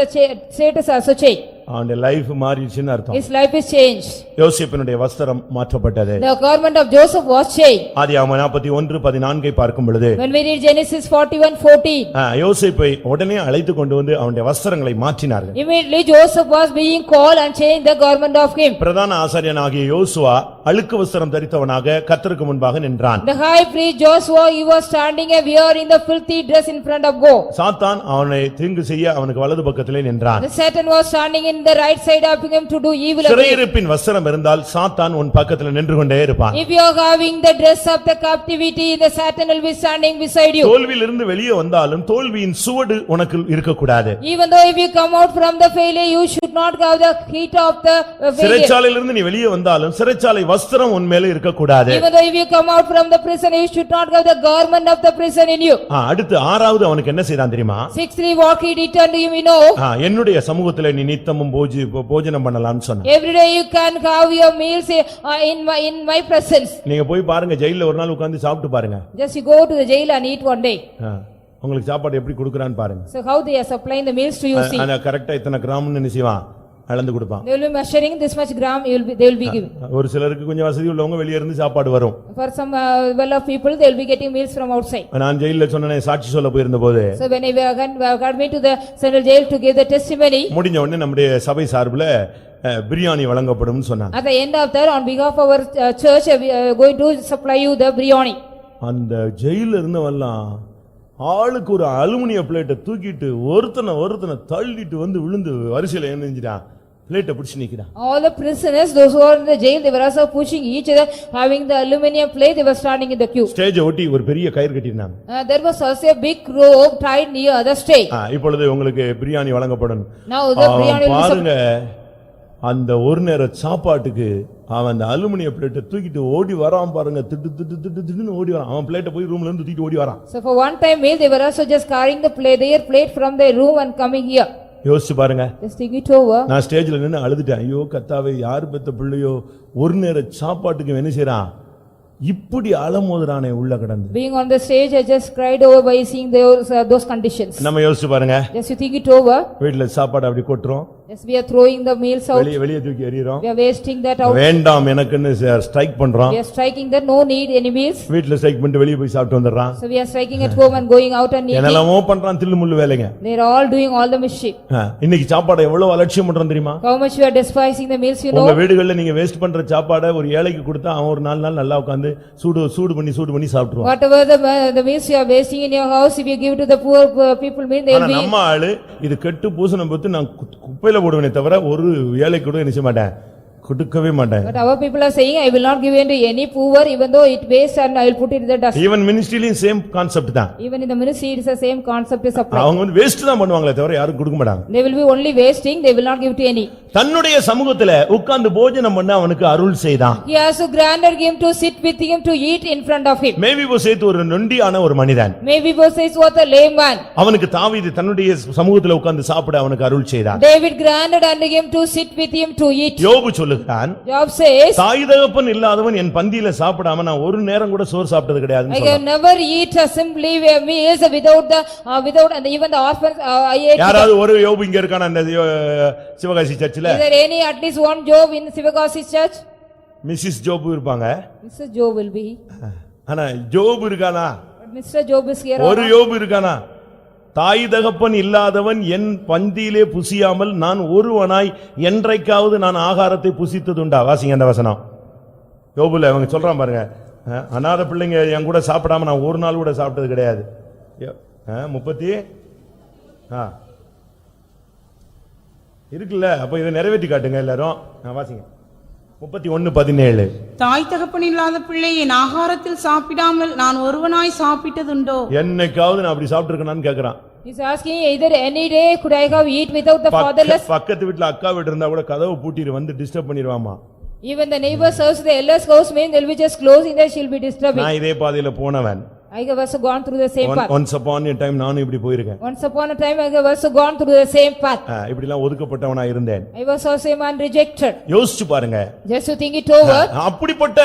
status also changed. அவனுடைய லைஃப் மாறிடுச்சுன்னு அர்த்தம். His life is changed. யோசேப்பினுடைய வஸ்திரம் மாற்றப்பட்டது. The garment of Joseph was changed. ஆதியாகமம் 41:14 பார்க்கும் பொழுது When we read Genesis 41:14, யோசேப்பை உடனே அழைத்து கொண்டு வந்து அவனுடைய வஸ்திரங்களை மாற்றினார்கள். immediately Joseph was being called and changed the garment of him. பிரதான ஆசாரியனாகிய யோசுவா அழுக்கு வஸ்திரம் தரித்தவனாக கர்த்தருக்கு முன்பாக நின்றான். The high priest Joshua, he was standing and wearing the filthy dress in front of God. சாத்தான் அவனை தீங்கு செய்ய அவனுக்கு வலது பக்கத்திலே நின்றான். The Satan was standing in the right side of him to do evil. சிறையிருப்பின் வஸ்திரம் இருந்தால் சாத்தான் உன் பக்கத்துல நின்று கொண்டே இருப்பான். If you are having the dress of the captivity, the Satan will be standing beside you. தோல்வியிலிருந்து வெளியே வந்தாலும் தோல்வியின் சுவடு உனக்கு இருக்கக்கூடாது. Even though if you come out from the failure, you should not have the heat of the failure. சிறைச்சாலையிலிருந்து நீ வெளியே வந்தாலும் சிறைச்சாலை வஸ்திரம் உன் மேல இருக்கக்கூடாது. Even though if you come out from the prison, you should not have the garment of the prison in you. அடுத்து ஆறாவது அவனுக்கு என்ன செய்தான் தெரியுமா? 6:3 what he returned to him, you know. என்னுடைய சமூகத்திலே நீ நித்தமும் போஜனம் பண்ணலாம்னு சொன்னான். Every day you can have your meals in my presence. நீங்க போய் பாருங்க ஜெயில்ல ஒரு நாள் உட்கார்ந்து சாப்பிட்டு பாருங்க. Just you go to the jail and eat one day. உங்களுக்கு சாப்பாடு எப்படி கொடுக்கறான்னு பாருங்க. So how they are supplying the meals to you, see. அத கரெக்ட்டா இத்தனை கிராம்னு நினைச்சுவான் அளந்து கொடுப்பான். They will be measuring this much gram they will be giving. ஒரு சிலருக்கு கொஞ்சம் வசதி உள்ளவங்க வெளிய இருந்து சாப்பாடு வரும். For some well of people they will be getting meals from outside. நான் ஜெயில்ல சொன்னனே சாட்சி சொல்ல போயிருந்தபோது So when we got me to the central jail to give the testimony, முடிஞ்ச உடனே நம்முடைய சபை சார்புல பிரியாணி வழங்கப்படும் சொன்னாங்க. At the end of that, on behalf of our church, we are going to supply you the biryani. அந்த ஜெயில்ல இருந்தவெல்லாம் ஆளுக்கு ஒரு அலுமினிய பிளேட்டை தூக்கிட்டு ஒருத்தனை தள்ளிட்டு வந்து விழுந்து வரிசையில ஏந்திட்டான். பிளேட்டை பிடிச்சு நிக்கிறான். All the prisoners, those who are in the jail, they were also pushing each other, having the aluminum plate, they were standing in the queue. ஸ்டேஜை ஒட்டி ஒரு பெரிய கயிறு கட்டினாங்க. There was also a big rope tied near the stage. இப்பொழுது உங்களுக்கு பிரியாணி வழங்கப்படும். Now the biryani will பாருங்க அந்த ஒரு நேர சாப்பாட்டுக்கு அவன் அந்த அலுமினிய பிளேட்டை தூக்கிட்டு ஓடி வரான் பாருங்க. திட்டு ஓடி வரான். அவன் பிளேட்டை போய் ரூம்ல இருந்து தூக்கிட்டு ஓடி வரான். So for one time meal they were also just carrying their plate from their room and coming here. யோசிச்சு பாருங்க. Just think it over. நான் ஸ்டேஜ்ல நின்னு அழுதுட்டேன். ஐயோ கர்த்தாவே யார் பெத்த பிள்ளையோ ஒரு நேர சாப்பாட்டுக்கு என்ன செய்றான் இப்படி அலமோதுறானே உள்ள கடந்து. Being on the stage I just cried over by seeing those conditions. நம்ம யோசிச்சு பாருங்க. Just you think it over. வீட்ல சாப்பாடு அப்படி கொட்றோம். Yes, we are throwing the meals out. வெளியே தூக்கி எறிறோம். We are wasting that out. வேண்டாம் எனக்குன்னு ஸ்ட்ரைக் பண்றோம். We are striking that no need any meals. வீட்ல ஸ்ட்ரைக் பண்ணிட்டு வெளியே போய் சாப்பிட்டு வந்துடுறான். So we are striking at home and going out and eating. என்னெல்லாமோ பண்றான் தில்லுமுள்ளு வேலைங்க. They are all doing all the mischief. இன்னைக்கு சாப்பாடை எவ்வளவு அலட்சியம் பண்றோம் தெரியுமா? How much you are despising the meals, you know. உங்க வீடுகள்ல நீங்க வேஸ்ட் பண்ற சாப்பாடை ஒரு ஏழைக்கு கொடுத்தா அவன் ஒரு 4 நாள் நல்லா உட்கார்ந்து சூடு பண்ணி சாப்பிடுவான். Whatever the meals you are wasting in your house, if you give to the poor people meal, they will be. நம்ம ஆளு இது கெட்டு பூசணம் பத்தி நான் குப்பையில போடுவேனே தவிர ஒரு ஏழை கூட நினைச்ச மாட்டேன், கொடுக்கவே மாட்டேன். But our people are saying, I will not give in to any poor, even though it wastes, and I will put it in the dust. Even ministryலயும் சேம் கான்செப்ட் தான். Even in the ministry, it is the same concept is applied. அவங்க வந்து waste தான் பண்ணுவாங்களே தவிர யாரும் கொடுக்க மாட்டாங்க. They will be only wasting, they will not give to any. தன்னுடைய சமூகத்துல உட்கார்ந்து போஜனம் பண்ண அவனுக்கு அருள் செய்தான். He also granted him to sit with him to eat in front of him. மேவிபோசேத் ஒரு நொண்டியான ஒரு மனிதன். Mephibosheth was a lame man. அவனுக்கு தாவீது தன்னுடைய சமூகத்துல உட்கார்ந்து சாப்பிட அவனுக்கு அருள் செய்தான். David granted unto him to sit with him to eat. யோபு சொல்லுகிறான், Job says, தாய் தகப்பன் இல்லாதவன் என் பந்தியில சாப்பிடாம நான் ஒரு நேரம் கூட சோறு சாப்பிட்டது கிடையாதுன்னு I சொல்றான். have never eat simply meals without and even the orphans I ate. யாராவது ஒரு யோபு இங்க இருக்கானா அந்த சிவகாசி சர்ச்சில்? Is there any at least one Job in Sivagasi church? Mrs Job இருப்பாங்க. Mr. Job will be. ஆனா ஜோபு இருக்கானா? But Mr. Job is here. ஒரு யோபு இருக்கானா? தாய் தகப்பன் இல்லாதவன் என் பந்தியிலே புசியாமல் நான் ஒருவனாய் என்றைக்காவது நான் ஆகாரத்தை புசித்ததுண்டா? வாசிங்க அந்த வசனம். யோபுல அவங்க சொல்றான் பாருங்க, அநாத பிள்ளைங்க என் கூட சாப்பிடாம நான் ஒரு நாள் கூட சாப்பிட்டது கிடையாது. 30 இருக்குல்ல, அப்ப இதை நிறைவேற்றி காட்டுங்க எல்லாரும். வாசிங்க 31:17. தாய் தகப்பன் இல்லாத பிள்ளை என் ஆகாரத்தில் சாப்பிடாமல் நான் ஒருவனாய் சாப்பிட்டதுண்டோ? என்னைக்காவது நான் அப்படி சாப்பிட்டிருக்கேனான்னு கேக்குறான். He's asking, either any day could I have eat without the fatherless? பக்கத்து வீட்டுல அக்கா வீட்டு இருந்தா கூட கதவு பூட்டிட்டு வந்து disturb பண்ணிடுவாமா. Even the neighbor serves the elders house mean they'll be just closing there, she'll be disturbing. நான் இதே பாதையில போனவன். I have also gone through the same path. Once upon a time நானும் இப்படி போயிருக்கேன். Once upon a time I have also gone through the same path. இப்படி எல்லாம் ஒதுக்கப்பட்டவனா இருந்தேன். I was also a man rejected. யோசிச்சு பாருங்க. Just to think it over. அப்படிப்பட்ட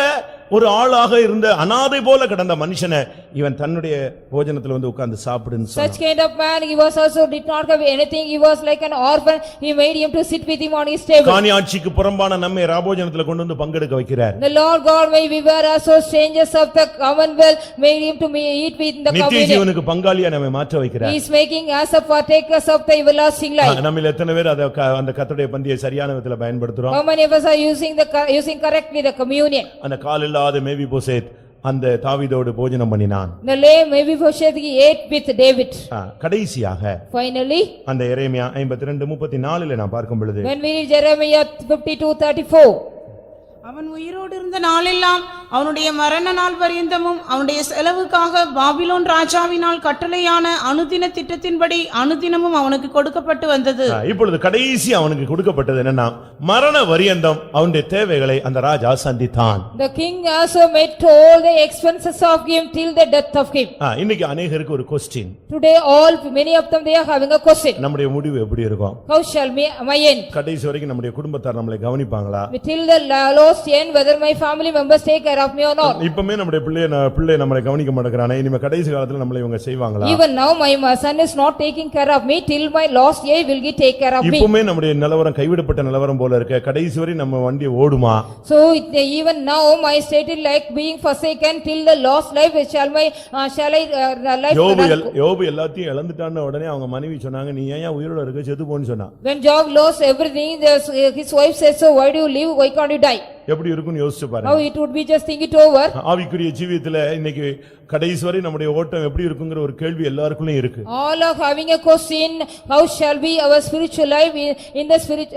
ஒரு ஆளாக இருந்த அநாதை போல கிடந்த மனுஷனை இவன் தன்னுடைய போஜனத்துல வந்து உட்கார்ந்து சாப்பிடுன்னு சொன்னான். Such kind of man, he was also did not have anything, he was like an orphan, he made him to sit with him on his table. காணியாட்சிக்கு புறம்பான நம்மை ராபோஜனத்துல கொண்டு வந்து பங்கெடுக்க வைக்கிறார். The Lord God, may we were also strangers of the commonwealth, made him to eat with the நித்திய communion. ஜீவனுக்கு பங்காளியா நம்மை மாற்ற வைக்கிறார். He is making us a partakers of the everlasting life. நம்மில் எத்தனை பேர் அந்த கர்த்தருடைய பந்தியை சரியான விதத்துல பயன்படுத்துறோம்? How many of us are using correctly the communion? அந்த கால் இல்லாத மேவிபோசேத் அந்த தாவீதோடு போஜனம் பண்ணினான். The lame Mephibosheth he ate with David. கடைசியாக Finally, அந்த எரேமியா 52:34 நாம் பார்க்கும் பொழுது, when we read Jeremiah 52:34, அவன் உயிரோடு இருந்த நாளெல்லாம் அவனுடைய மரண நாள் பரியந்தமும் அவனுடைய செலவுக்காக பாபிலோன் ராஜாவினால் கட்டளையான அனுதின திட்டத்தின்படி அனுதினமும் அவனுக்கு கொடுக்கப்பட்டு வந்தது. இப்பொழுது கடைசி அவனுக்கு கொடுக்கப்பட்டது என்னன்னா, மரண பரியந்தம் அவனுடைய தேவைகளை அந்த ராஜா சந்தித்தான். the king also made all the expenses of him till the death of him. இன்னைக்கு अनेகருக்கு ஒரு question. Today many of them they are having a question. நம்முடைய முடிவு எப்படி இருக்கும்? How shall my end? கடைசி வரைக்கும் நம்முடைய குடும்பத்தார் நம்மளை கவனிப்பாங்களா? Till the last end, whether my family members take care of me or not. இப்பமே நம்முடைய பிள்ளை நம்மளை கவனிக்க மாட்டேங்கறானே, இனிமே கடைசி காலத்துல நம்மளை இவங்க செய்வாங்களா? Even now my son is not taking care of me, till my last year will he take care of me. இப்பமே நம்முடைய நிலவரம் கைவிடப்பட்ட நிலவரம் போல இருக்கு. கடைசி வரை நம்ம வண்டி ஓடுமா? So even now my state is like being forsaken till the last life shall I life யோபு எல்லாத்தையும் இழந்துட்டான உடனே அவங்க மனைவி சொன்னாங்க, நீ ஏன் உயிரோட இருக்க, செத்து போன்னு சொன்னா. When Job lost everything, his wife said, so why do you live, why can't you die? எப்படி இருக்குன்னு யோசிச்சு பாருங்க. How it would be, just think it over. ஆவிக்குரிய ஜீவியத்துல இன்னைக்கு கடைசி வரை நம்முடைய ஓட்டம் எப்படி இருக்குங்கிற ஒரு கேள்வி எல்லாருக்குள்ளயும் இருக்கு. All are having a question, how shall be our spiritual life in the spirit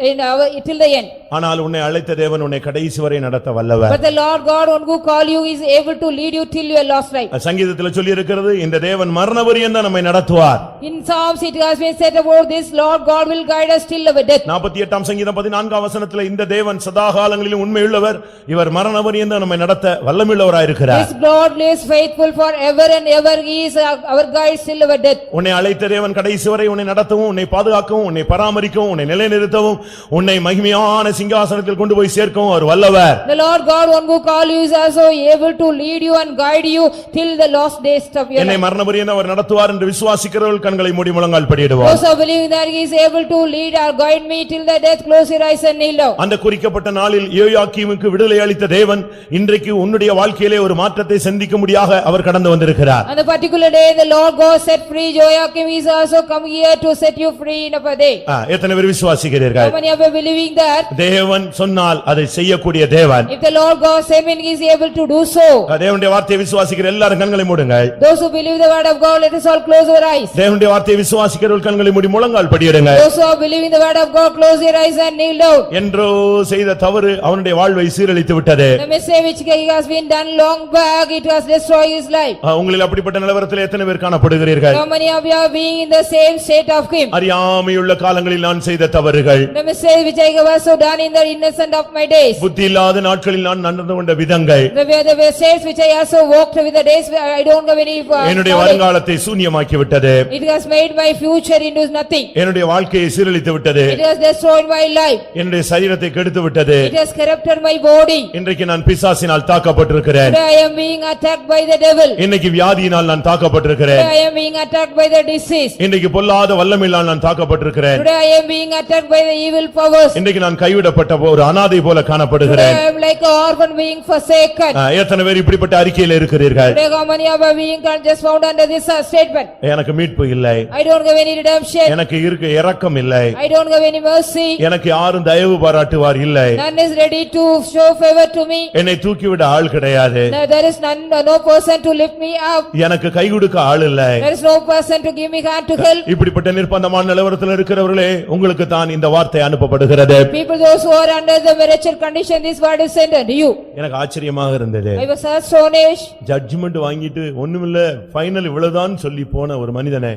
till the end. ஆனால் உன்னை அழைத்த தேவன் உன்னை கடைசி வரை நடத்த வல்லவர். But the Lord God who call you is able to lead you till your last life. சங்கீதத்துல சொல்லி இருக்கிறது, இந்த தேவன் மரண பரியந்தம் நம்மை நடத்துவார். In Psalms it has been said about this, Lord God will guide us till our death. 48 சங்கீதம் 14 வசனத்துல, இந்த தேவன் சதா காலங்களிலும் உண்மையுள்ளவர், இவர் மரண பரியந்தம் நம்மை நடத்த வல்லமையுள்ளவராய் இருக்கிறார். This God is faithful forever and ever. He is our guide till our death. உன்னை அழைத்த தேவன் கடைசி வரை உன்னை நடத்தவும், உன்னை பாதுகாக்கவும், உன்னை பராமரிக்கவும், உன்னை நிலைநிறுத்தவும், உன்னை மகிமையான சிங்காசனத்தில் கொண்டு போய் சேர்க்கவும் அவர் வல்லவர். The Lord God, one who called you, is also able to lead you and guide you till the last days of your என்னை life. மரணபரியந்தம் அவர் நடத்துவார் என்று விசுவாசிக்கிறவர்கள் கண்களை மூடி முழங்கால் படியிடுவார். Those who believe that he is able to lead or guide me till the death, close your eyes and kneel down. அந்த குறிக்கப்பட்ட நாளில் யோயாக்கீமுக்கு விடுதலை அளித்த தேவன் இன்றைக்கு உன்னுடைய வாழ்க்கையிலே ஒரு மாற்றத்தை சந்திக்க முடியாக அவர் கடந்து வந்திருக்கிறார். On the particular day, the Lord God set free Joachim, he is also come here to set you free in a day. எத்தனை பேர் விசுவாசிக்கிறீர்கள்? How many of you believing that? தேவன் சொன்னால் அதை செய்யக்கூடிய தேவன். If the Lord God said when he is able to do so. தேவனுடைய வார்த்தையை விசுவாசிக்கிற எல்லாரும் கண்களை மூடுங்கள். Those who believe the word of God, let us all close our eyes. தேவனுடைய வார்த்தையை விசுவாசிக்கிறவர்கள் கண்களை மூடி முழங்கால் படியிடுங்க. Those who are believing the word of God, close your eyes and kneel down. என்றோ செய்த தவறு அவனுடைய வாழ்வை சீரழித்து விட்டது. The mistake which he has been done long back, it has destroyed his life. உங்களில் அப்படிப்பட்ட நிலவரத்தில் எத்தனை பேர் காணப்படுகிறீர்கள்? How many of you are being in the same state of him? அறியாமையுள்ள காலங்களில் நான் செய்த தவறுகள். The mistake which I have also done in the innocent of my days. புத்தி இல்லாத நாட்களில் நான் நடந்து கொண்ட விதங்கள். The mistakes which I also walked with the days where I don't have any என்னுடைய வருங்காலத்தை சூன்யமாக்கி விட்டது. It has made my future into nothing. என்னுடைய வாழ்க்கையை சீரழித்து விட்டது. It has destroyed my life. என்னுடைய சரீரத்தை கெடுத்து விட்டது. It has corrupted my body. இன்றைக்கு நான் பிசாசினால் தாக்கப்பட்டிருக்கிறேன். Today I am being attacked by the devil. இன்னைக்கு வியாதியினால் நான் தாக்கப்பட்டிருக்கிறேன். Today I am being attacked by the disease. இன்னைக்கு பொல்லாத வல்லமையினால் நான் தாக்கப்பட்டிருக்கிறேன். Today I am being attacked by the evil powers. இன்னைக்கு நான் கைவிடப்பட்ட ஒரு அனாதை போல காணப்படுகிறேன். Today I am like an orphan being forsaken. எத்தனை பேர் இப்படிப்பட்ட அறிக்கையில் இருக்கிறீர்கள்? Today how many of you are being just found under this statement? எனக்கு மீட்பு இல்லை. I don't have any redemption. எனக்கு இருக்க இரக்கம் இல்லை. I don't have any mercy. எனக்கு யாரும் தயவு பாராட்டுவார் இல்லை. None is ready to show favor to me. என்னை தூக்கிவிட ஆள் கிடையாது. There is no person to lift me up. எனக்கு கை கொடுக்க ஆள் இல்லை. There is no person to give me hand to help. இப்படிப்பட்ட நிர்பந்தமான நிலவரத்தில் இருக்கிறவர்களே, உங்களுக்கு தான் இந்த வார்த்தை அனுப்பப்படுகிறது. People those who are under the wretched condition, this word is sent unto you. எனக்கு ஆச்சரியமாக இருந்தது. I was astonished. ஜட்ஜ்மென்ட் வாங்கிட்டு ஒண்ணுமில்ல ஃபைனல் இவ்வளவுதான் சொல்லி போன ஒரு மனிதனை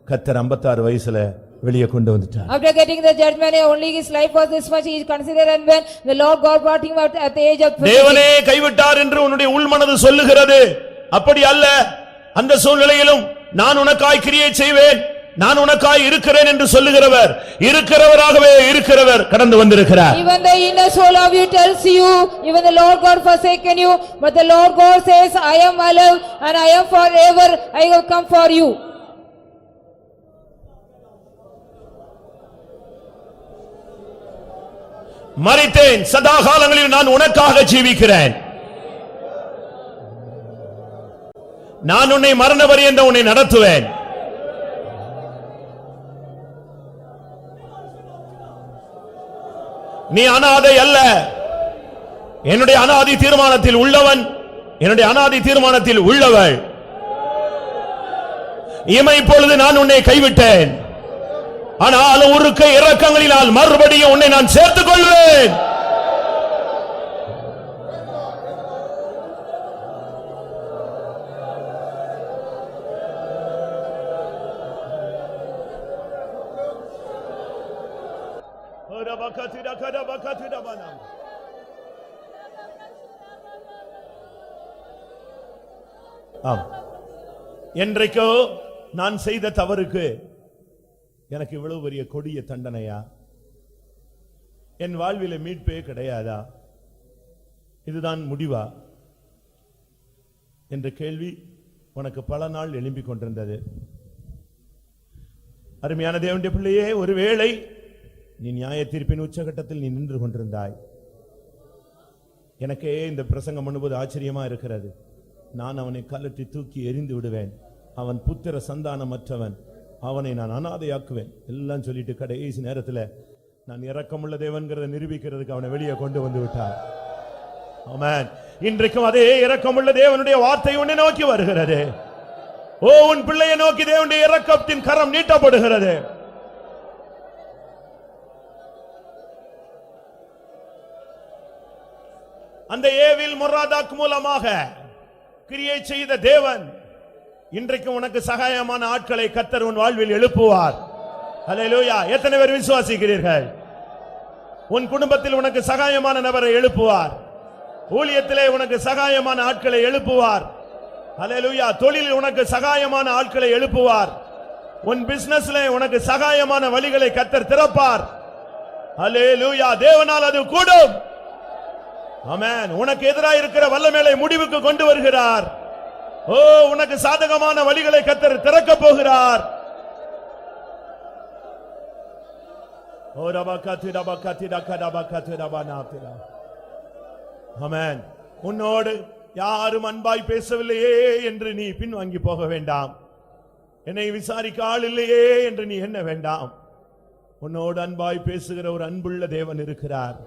கர்த்தர் 56 வயசுல வெளியே கொண்டு வந்துட்டார். After getting the judgment, only his life was this much, he is considered, and when the Lord God brought him out at the age of 50. தேவனே கைவிட்டார் என்று உன்னுடைய உள்மனது சொல்லுகிறது. அப்படி அல்ல. அந்த சூழ்நிலையிலும் நான் உனக்காய் கிரியை செய்வேன், நான் உனக்காய் இருக்கிறேன் என்று சொல்லுகிறவர், இருக்கிறவராகவே இருக்கிறவர் கடந்து வந்திருக்கிறார். Even the inner soul of you tells you, even the Lord God forsaken you, but the Lord God says, I am alive and I am forever, I will come for you. மரித்தேன், சதா காலங்களில் நான் உனக்காக ஜீவிக்கிறேன். நான் உன்னை மரண பரியந்தம் உன்னை நடத்துவேன். நீ அனாதை அல்ல. என்னுடைய அனாதி தீர்மானத்தில் உள்ளவன், என்னுடைய அனாதி தீர்மானத்தில் உள்ளவள். இமை பொழுது நான் உன்னை கைவிட்டேன், ஆனால் உருக்க இரக்கங்களினால் மறுபடியும் உன்னை நான் சேர்த்துக் கொள்வேன். என்றைக்கோ நான் செய்த தவறுக்கு எனக்கு இவ்வளவு பெரிய கொடிய தண்டனையா? என் வாழ்விலே மீட்பே கிடையாதா? இதுதான் முடிவா என்ற கேள்வி உனக்கு பல நாள் எழும்பிக் கொண்டிருந்தது. அருமையான தேவனுடைய பிள்ளையே, ஒருவேளை நீ நியாய தீர்ப்பின் உச்சகட்டத்தில் நீ நின்று கொண்டிருந்தாய். எனக்கே இந்த பிரசங்கம் பண்ணும்போது ஆச்சரியமா இருக்கிறது. நான் அவனை கலட்டி தூக்கி எறிந்து விடுவேன், அவன் புத்திர சந்தானமற்றவன், அவனை நான் அனாதையாக்குவேன் எல்லாம் சொல்லிட்டு கடைசி நேரத்தில் நான் இரக்கமுள்ள தேவன்கிறதை நிரூபிக்கிறதுக்கு அவனை வெளியே கொண்டு வந்து விட்டார். ஆமென். இன்றைக்கும் அதே இரக்கமுள்ள தேவனுடைய வார்த்தை உன்னை நோக்கி வருகிறது. ஓ, உன் பிள்ளையை நோக்கி தேவனுடைய இரக்கத்தின் கரம் நீட்டப்படுகிறது. அந்த ஏவில் மொராதாக் மூலமாக கிரியை செய்த தேவன் இன்றைக்கு உனக்கு சகாயமான ஆட்களை கர்த்தர் உன் வாழ்வில் எழுப்புவார். அல்லேலூயா. எத்தனை பேர் விசுவாசிக்கிறீர்கள்? உன் குடும்பத்தில் உனக்கு சகாயமான நபரை எழுப்புவார். ஊழியத்திலே உனக்கு சகாயமான ஆட்களை எழுப்புவார். ஹல்லேலூயா. தொழிலில் உனக்கு சகாயமான ஆட்களை எழுப்புவார். உன் பிசினஸ்ல உனக்கு சகாயமான வழிகளை கர்த்தர் திறப்பார். ஹல்லேலூயா. தேவனால் அது கூடும். ஆமென். உனக்கு எதிராக இருக்கிற வல்லமையை முடிவுக்கு கொண்டு வருகிறார். ஓ, உனக்கு சாதகமான வழிகளை கர்த்தர் திறக்க போகிறார். ஓ ரபகதி ரபகதி ரகடபகதி ரபனாதிரா. ஆமென். உன்னோடு யாரும் அன்பாய் பேசவில்லையே என்று நீ பின்வாங்கி போக வேண்டாம். என்னை விசாரிக்க ஆள் இல்லையே என்று நீ எண்ண வேண்டாம். உன்னோடு அன்பாய் பேசுகிற ஒரு அன்புள்ள தேவன் இருக்கிறார்.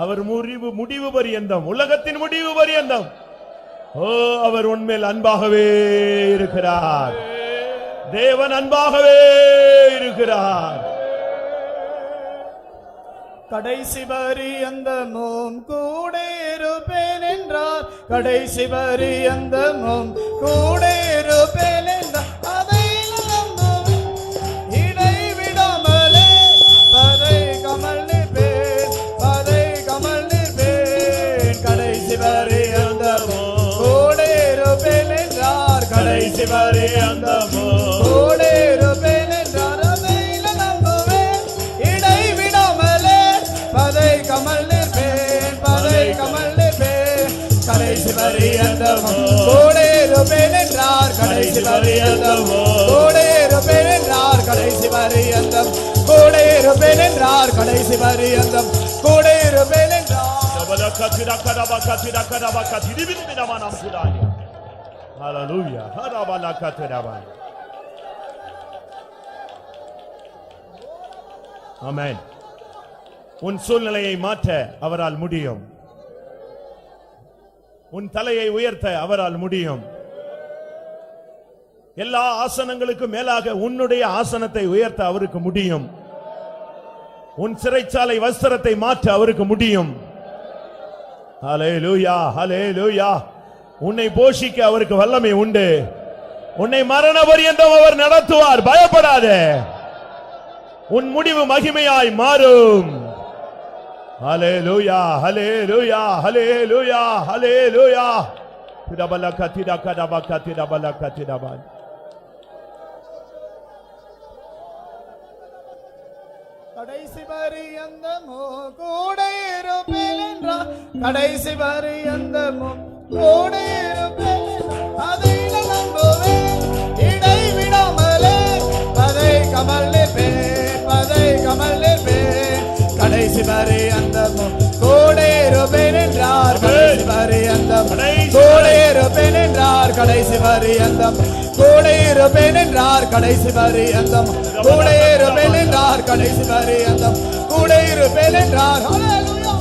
அவர் முடிவு பரியந்தம், உலகத்தின் முடிவு பரியந்தம் ஓ, அவர் உன்மேல் அன்பாகவே இருக்கிறார். தேவன் அன்பாகவே இருக்கிறார். கடைசி பரியந்தமும் கூட இருப்பேன் என்றார். கடைசி பரியந்தமும் கூட இருப்பேன் என்றார். அதை நம்புவேன், இடைவிடாமலே பதை கமல் நிற்பேன், பதை கமல் நிற்பேன். கடைசி பரியந்தமும் கூட இருப்பேன் என்றார். கடைசி பரியந்தமும் கூட இருப்பேன் என்றார். அதை நம்புவேன், இடைவிடாமலே பதை கமல் நிற்பேன், பதை கமல் நிற்பேன். கடைசி பரியந்தமும் கூட இருப்பேன் என்றார். கடைசி பரியந்தமும் கூட இருப்பேன் என்றார். கடைசி பரியந்தம் கூட இருப்பேன் என்றார். கடைசி பரியந்தம் கூட இருப்பேன் என்றார். ஹல்லேலூயா. ஆமென். உன் சூழ்நிலையை மாற்ற அவரால் முடியும். உன் தலையை உயர்த்த அவரால் முடியும். எல்லா ஆசனங்களுக்கும் மேலாக உன்னுடைய ஆசனத்தை உயர்த்த அவருக்கு முடியும். உன் சிறைச்சாலை வஸ்திரத்தை மாற்ற அவருக்கு முடியும். ஹல்லேலூயா, ஹல்லேலூயா. உன்னை போஷிக்க அவருக்கு வல்லமை உண்டு. உன்னை மரண பரியந்தம் அவர் நடத்துவார். பயப்படாதே. உன் முடிவு மகிமையாய் மாறும். ஹல்லேலூயா, ஹல்லேலூயா, ஹல்லேலூயா, ஹல்லேலூயா. திடபலகதி டகடபகதி டபலகதி டபல். கடைசி பரியந்தமோ கூட இருப்பேன் என்றார். கடைசி பரியந்தமோ கூட இருப்பேன் என்றார். அதை நம்புவேன், இடைவிடாமலே பதை கமல் நிற்பேன், பதை கமல் நிற்பேன். கடைசி பரியந்தமோ கூட இருப்பேன் என்றார். கடைசி பரியந்தம் கூட இருப்பேன் என்றார். கடைசி பரியந்தம் கூட இருப்பேன் என்றார். கடைசி பரியந்தம் கூட இருப்பேன் என்றார். கடைசி பரியந்தம் கூட இருப்பேன் என்றார். ஹல்லேலூயா.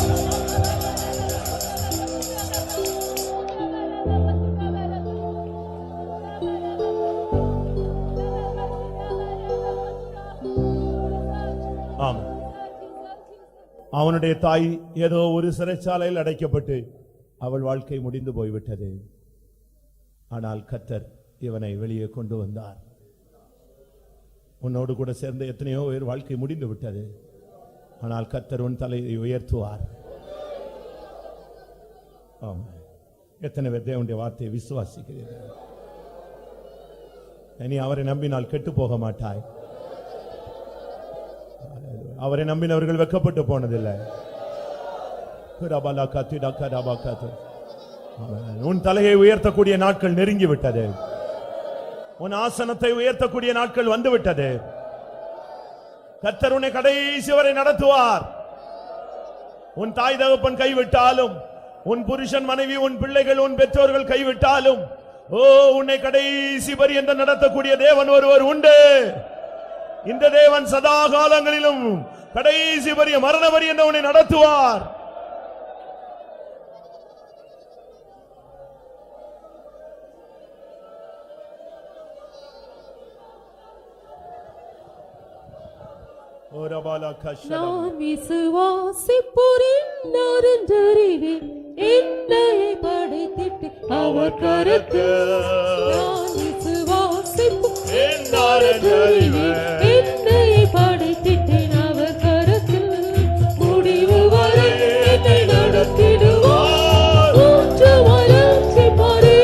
ஆம். அவனுடைய தாய் ஏதோ ஒரு சிறைச்சாலையில் அடைக்கப்பட்டு அவள் வாழ்க்கை முடிந்து போய்விட்டது. ஆனால் கர்த்தர் இவனை வெளியே கொண்டு வந்தார். உன்னோடு கூட சேர்ந்த எத்தனையோ பேர் வாழ்க்கை முடிந்து விட்டது. ஆனால் கர்த்தர் உன் தலையை உயர்த்துவார். ஆமாம். எத்தனை பேர் தேவனுடைய வார்த்தையை விசுவாசிக்கிறீர்கள்? நீ அவரை நம்பினால் கெட்டு போக மாட்டாய். அவரை நம்பினவர்கள் வெட்கப்பட்டு போனதில்லை. உன் தலையை உயர்த்தக்கூடிய நாட்கள் நெருங்கி விட்டது. உன் ஆசனத்தை உயர்த்தக்கூடிய நாட்கள் வந்து விட்டது. கர்த்தர் உன்னை கடைசி வரை நடத்துவார். உன் தாய் தகப்பன் கைவிட்டாலும், உன் புருஷன் மனைவி, உன் பிள்ளைகள், உன் பெற்றோர்கள் கைவிட்டாலும், ஓ, உன்னை கடைசி பரியந்தம் நடத்தக்கூடிய தேவன் ஒருவர் உண்டு. இந்த தேவன் சதா காலங்களிலும் கடைசி பரிய மரண பரியந்தம் உன்னை நடத்துவார். நான் விசுவாசிப்போரின் நறுந்தறிவேன், என்னை படைத்திட்டு அவர் கரத்தில். நான் விசுவாசிப்போரின் நறுந்தறிவேன், என்னை படைத்திட்டேன் அவர் கரத்தில். முடிவு வரை என்னை நடத்திடுவார். ஊற்று வளர்ச்சி பாரே,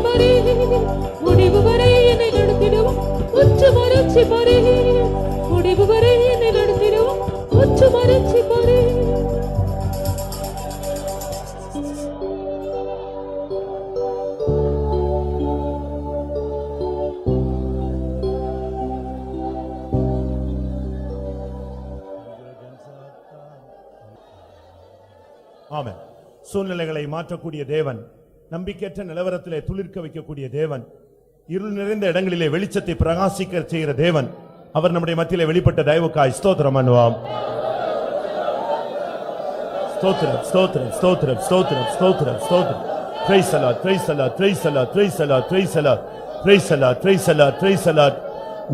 வரை முடிவு வரை என்னை நடத்திடும் உச்சு மறைச்சி பாரு முடிவு வரை என்னை நடத்திடும் உச்சு மறைச்சி பாரு ஆமென். சூழ்நிலைகளை மாற்றக்கூடிய தேவன், நம்பிக்கையற்ற நிலவரத்திலே துளிர்க்க வைக்கக்கூடிய தேவன், இருள் நிறைந்த இடங்களிலே வெளிச்சத்தை பிரகாசிக்க செய்கிற தேவன், அவர் நம்முடைய மத்தியிலே வெளிப்பட்ட தயவுக்காய் ஸ்தோத்திரம் பண்ணுவோம். ஸ்தோத்திரம் ஸ்தோத்திரம் ஸ்தோத்திரம் ஸ்தோத்திரம் ஸ்தோத்திரம் ஸ்தோத்திரம். Praise the Lord, praise the Lord, praise the Lord, praise the Lord, praise the Lord, praise the Lord, praise the Lord, praise the Lord.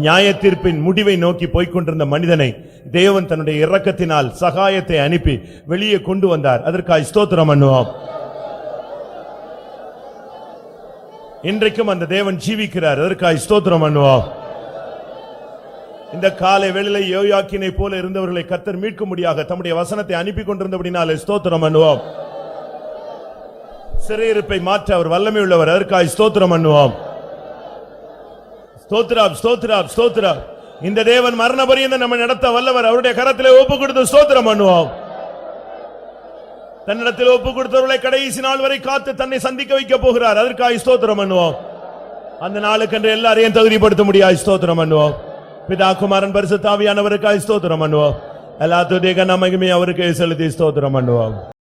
நியாயத்தீர்ப்பின் முடிவை நோக்கி போய்க்கொண்டிருந்த மனிதனை தேவன் தன்னுடைய இரக்கத்தினால் சகாயத்தை அனுப்பி வெளியே கொண்டு வந்தார். அதற்காக ஸ்தோத்திரம் பண்ணுவோம். இன்றைக்கும் அந்த தேவன் ஜீவிக்கிறார். அதற்காக ஸ்தோத்திரம் பண்ணுவோம். இந்த காலை வேளையிலே யோயாக்கீனை போல இருந்தவர்களை கர்த்தர் மீட்கும்படியாக தம்முடைய வசனத்தை அனுப்பி கொண்டிருந்தபடினாலே ஸ்தோத்திரம் பண்ணுவோம். சிறையிருப்பை மாற்ற அவர் வல்லமை உள்ளவர். அதற்காக ஸ்தோத்திரம் பண்ணுவோம். ஸ்தோத்திரம் ஸ்தோத்திரம் ஸ்தோத்திரம். இந்த தேவன் மரண பரியந்தம் நம்ம நடத்த வல்லவர். அவருடைய கரத்திலே ஒப்பு கொடுத்து ஸ்தோத்திரம் பண்ணுவோம். தன்னிடத்தில் ஒப்பு கொடுத்தவர்களை கடைசி நாள் வரை காத்து தன்னை சந்திக்க வைக்க போகிறார். அதற்காக ஸ்தோத்திரம் பண்ணுவோம். அந்த நாளுக்கென்று எல்லாரையும் தகுதிப்படுத்த முடியாது. ஸ்தோத்திரம் பண்ணுவோம். பிதா குமாரன் பரிசுத்த ஆவியானவருக்காக ஸ்தோத்திரம் பண்ணுவோம். எல்லா துதிக மகிமையும் அவருக்கே செலுத்தி ஸ்தோத்திரம் பண்ணுவோம்.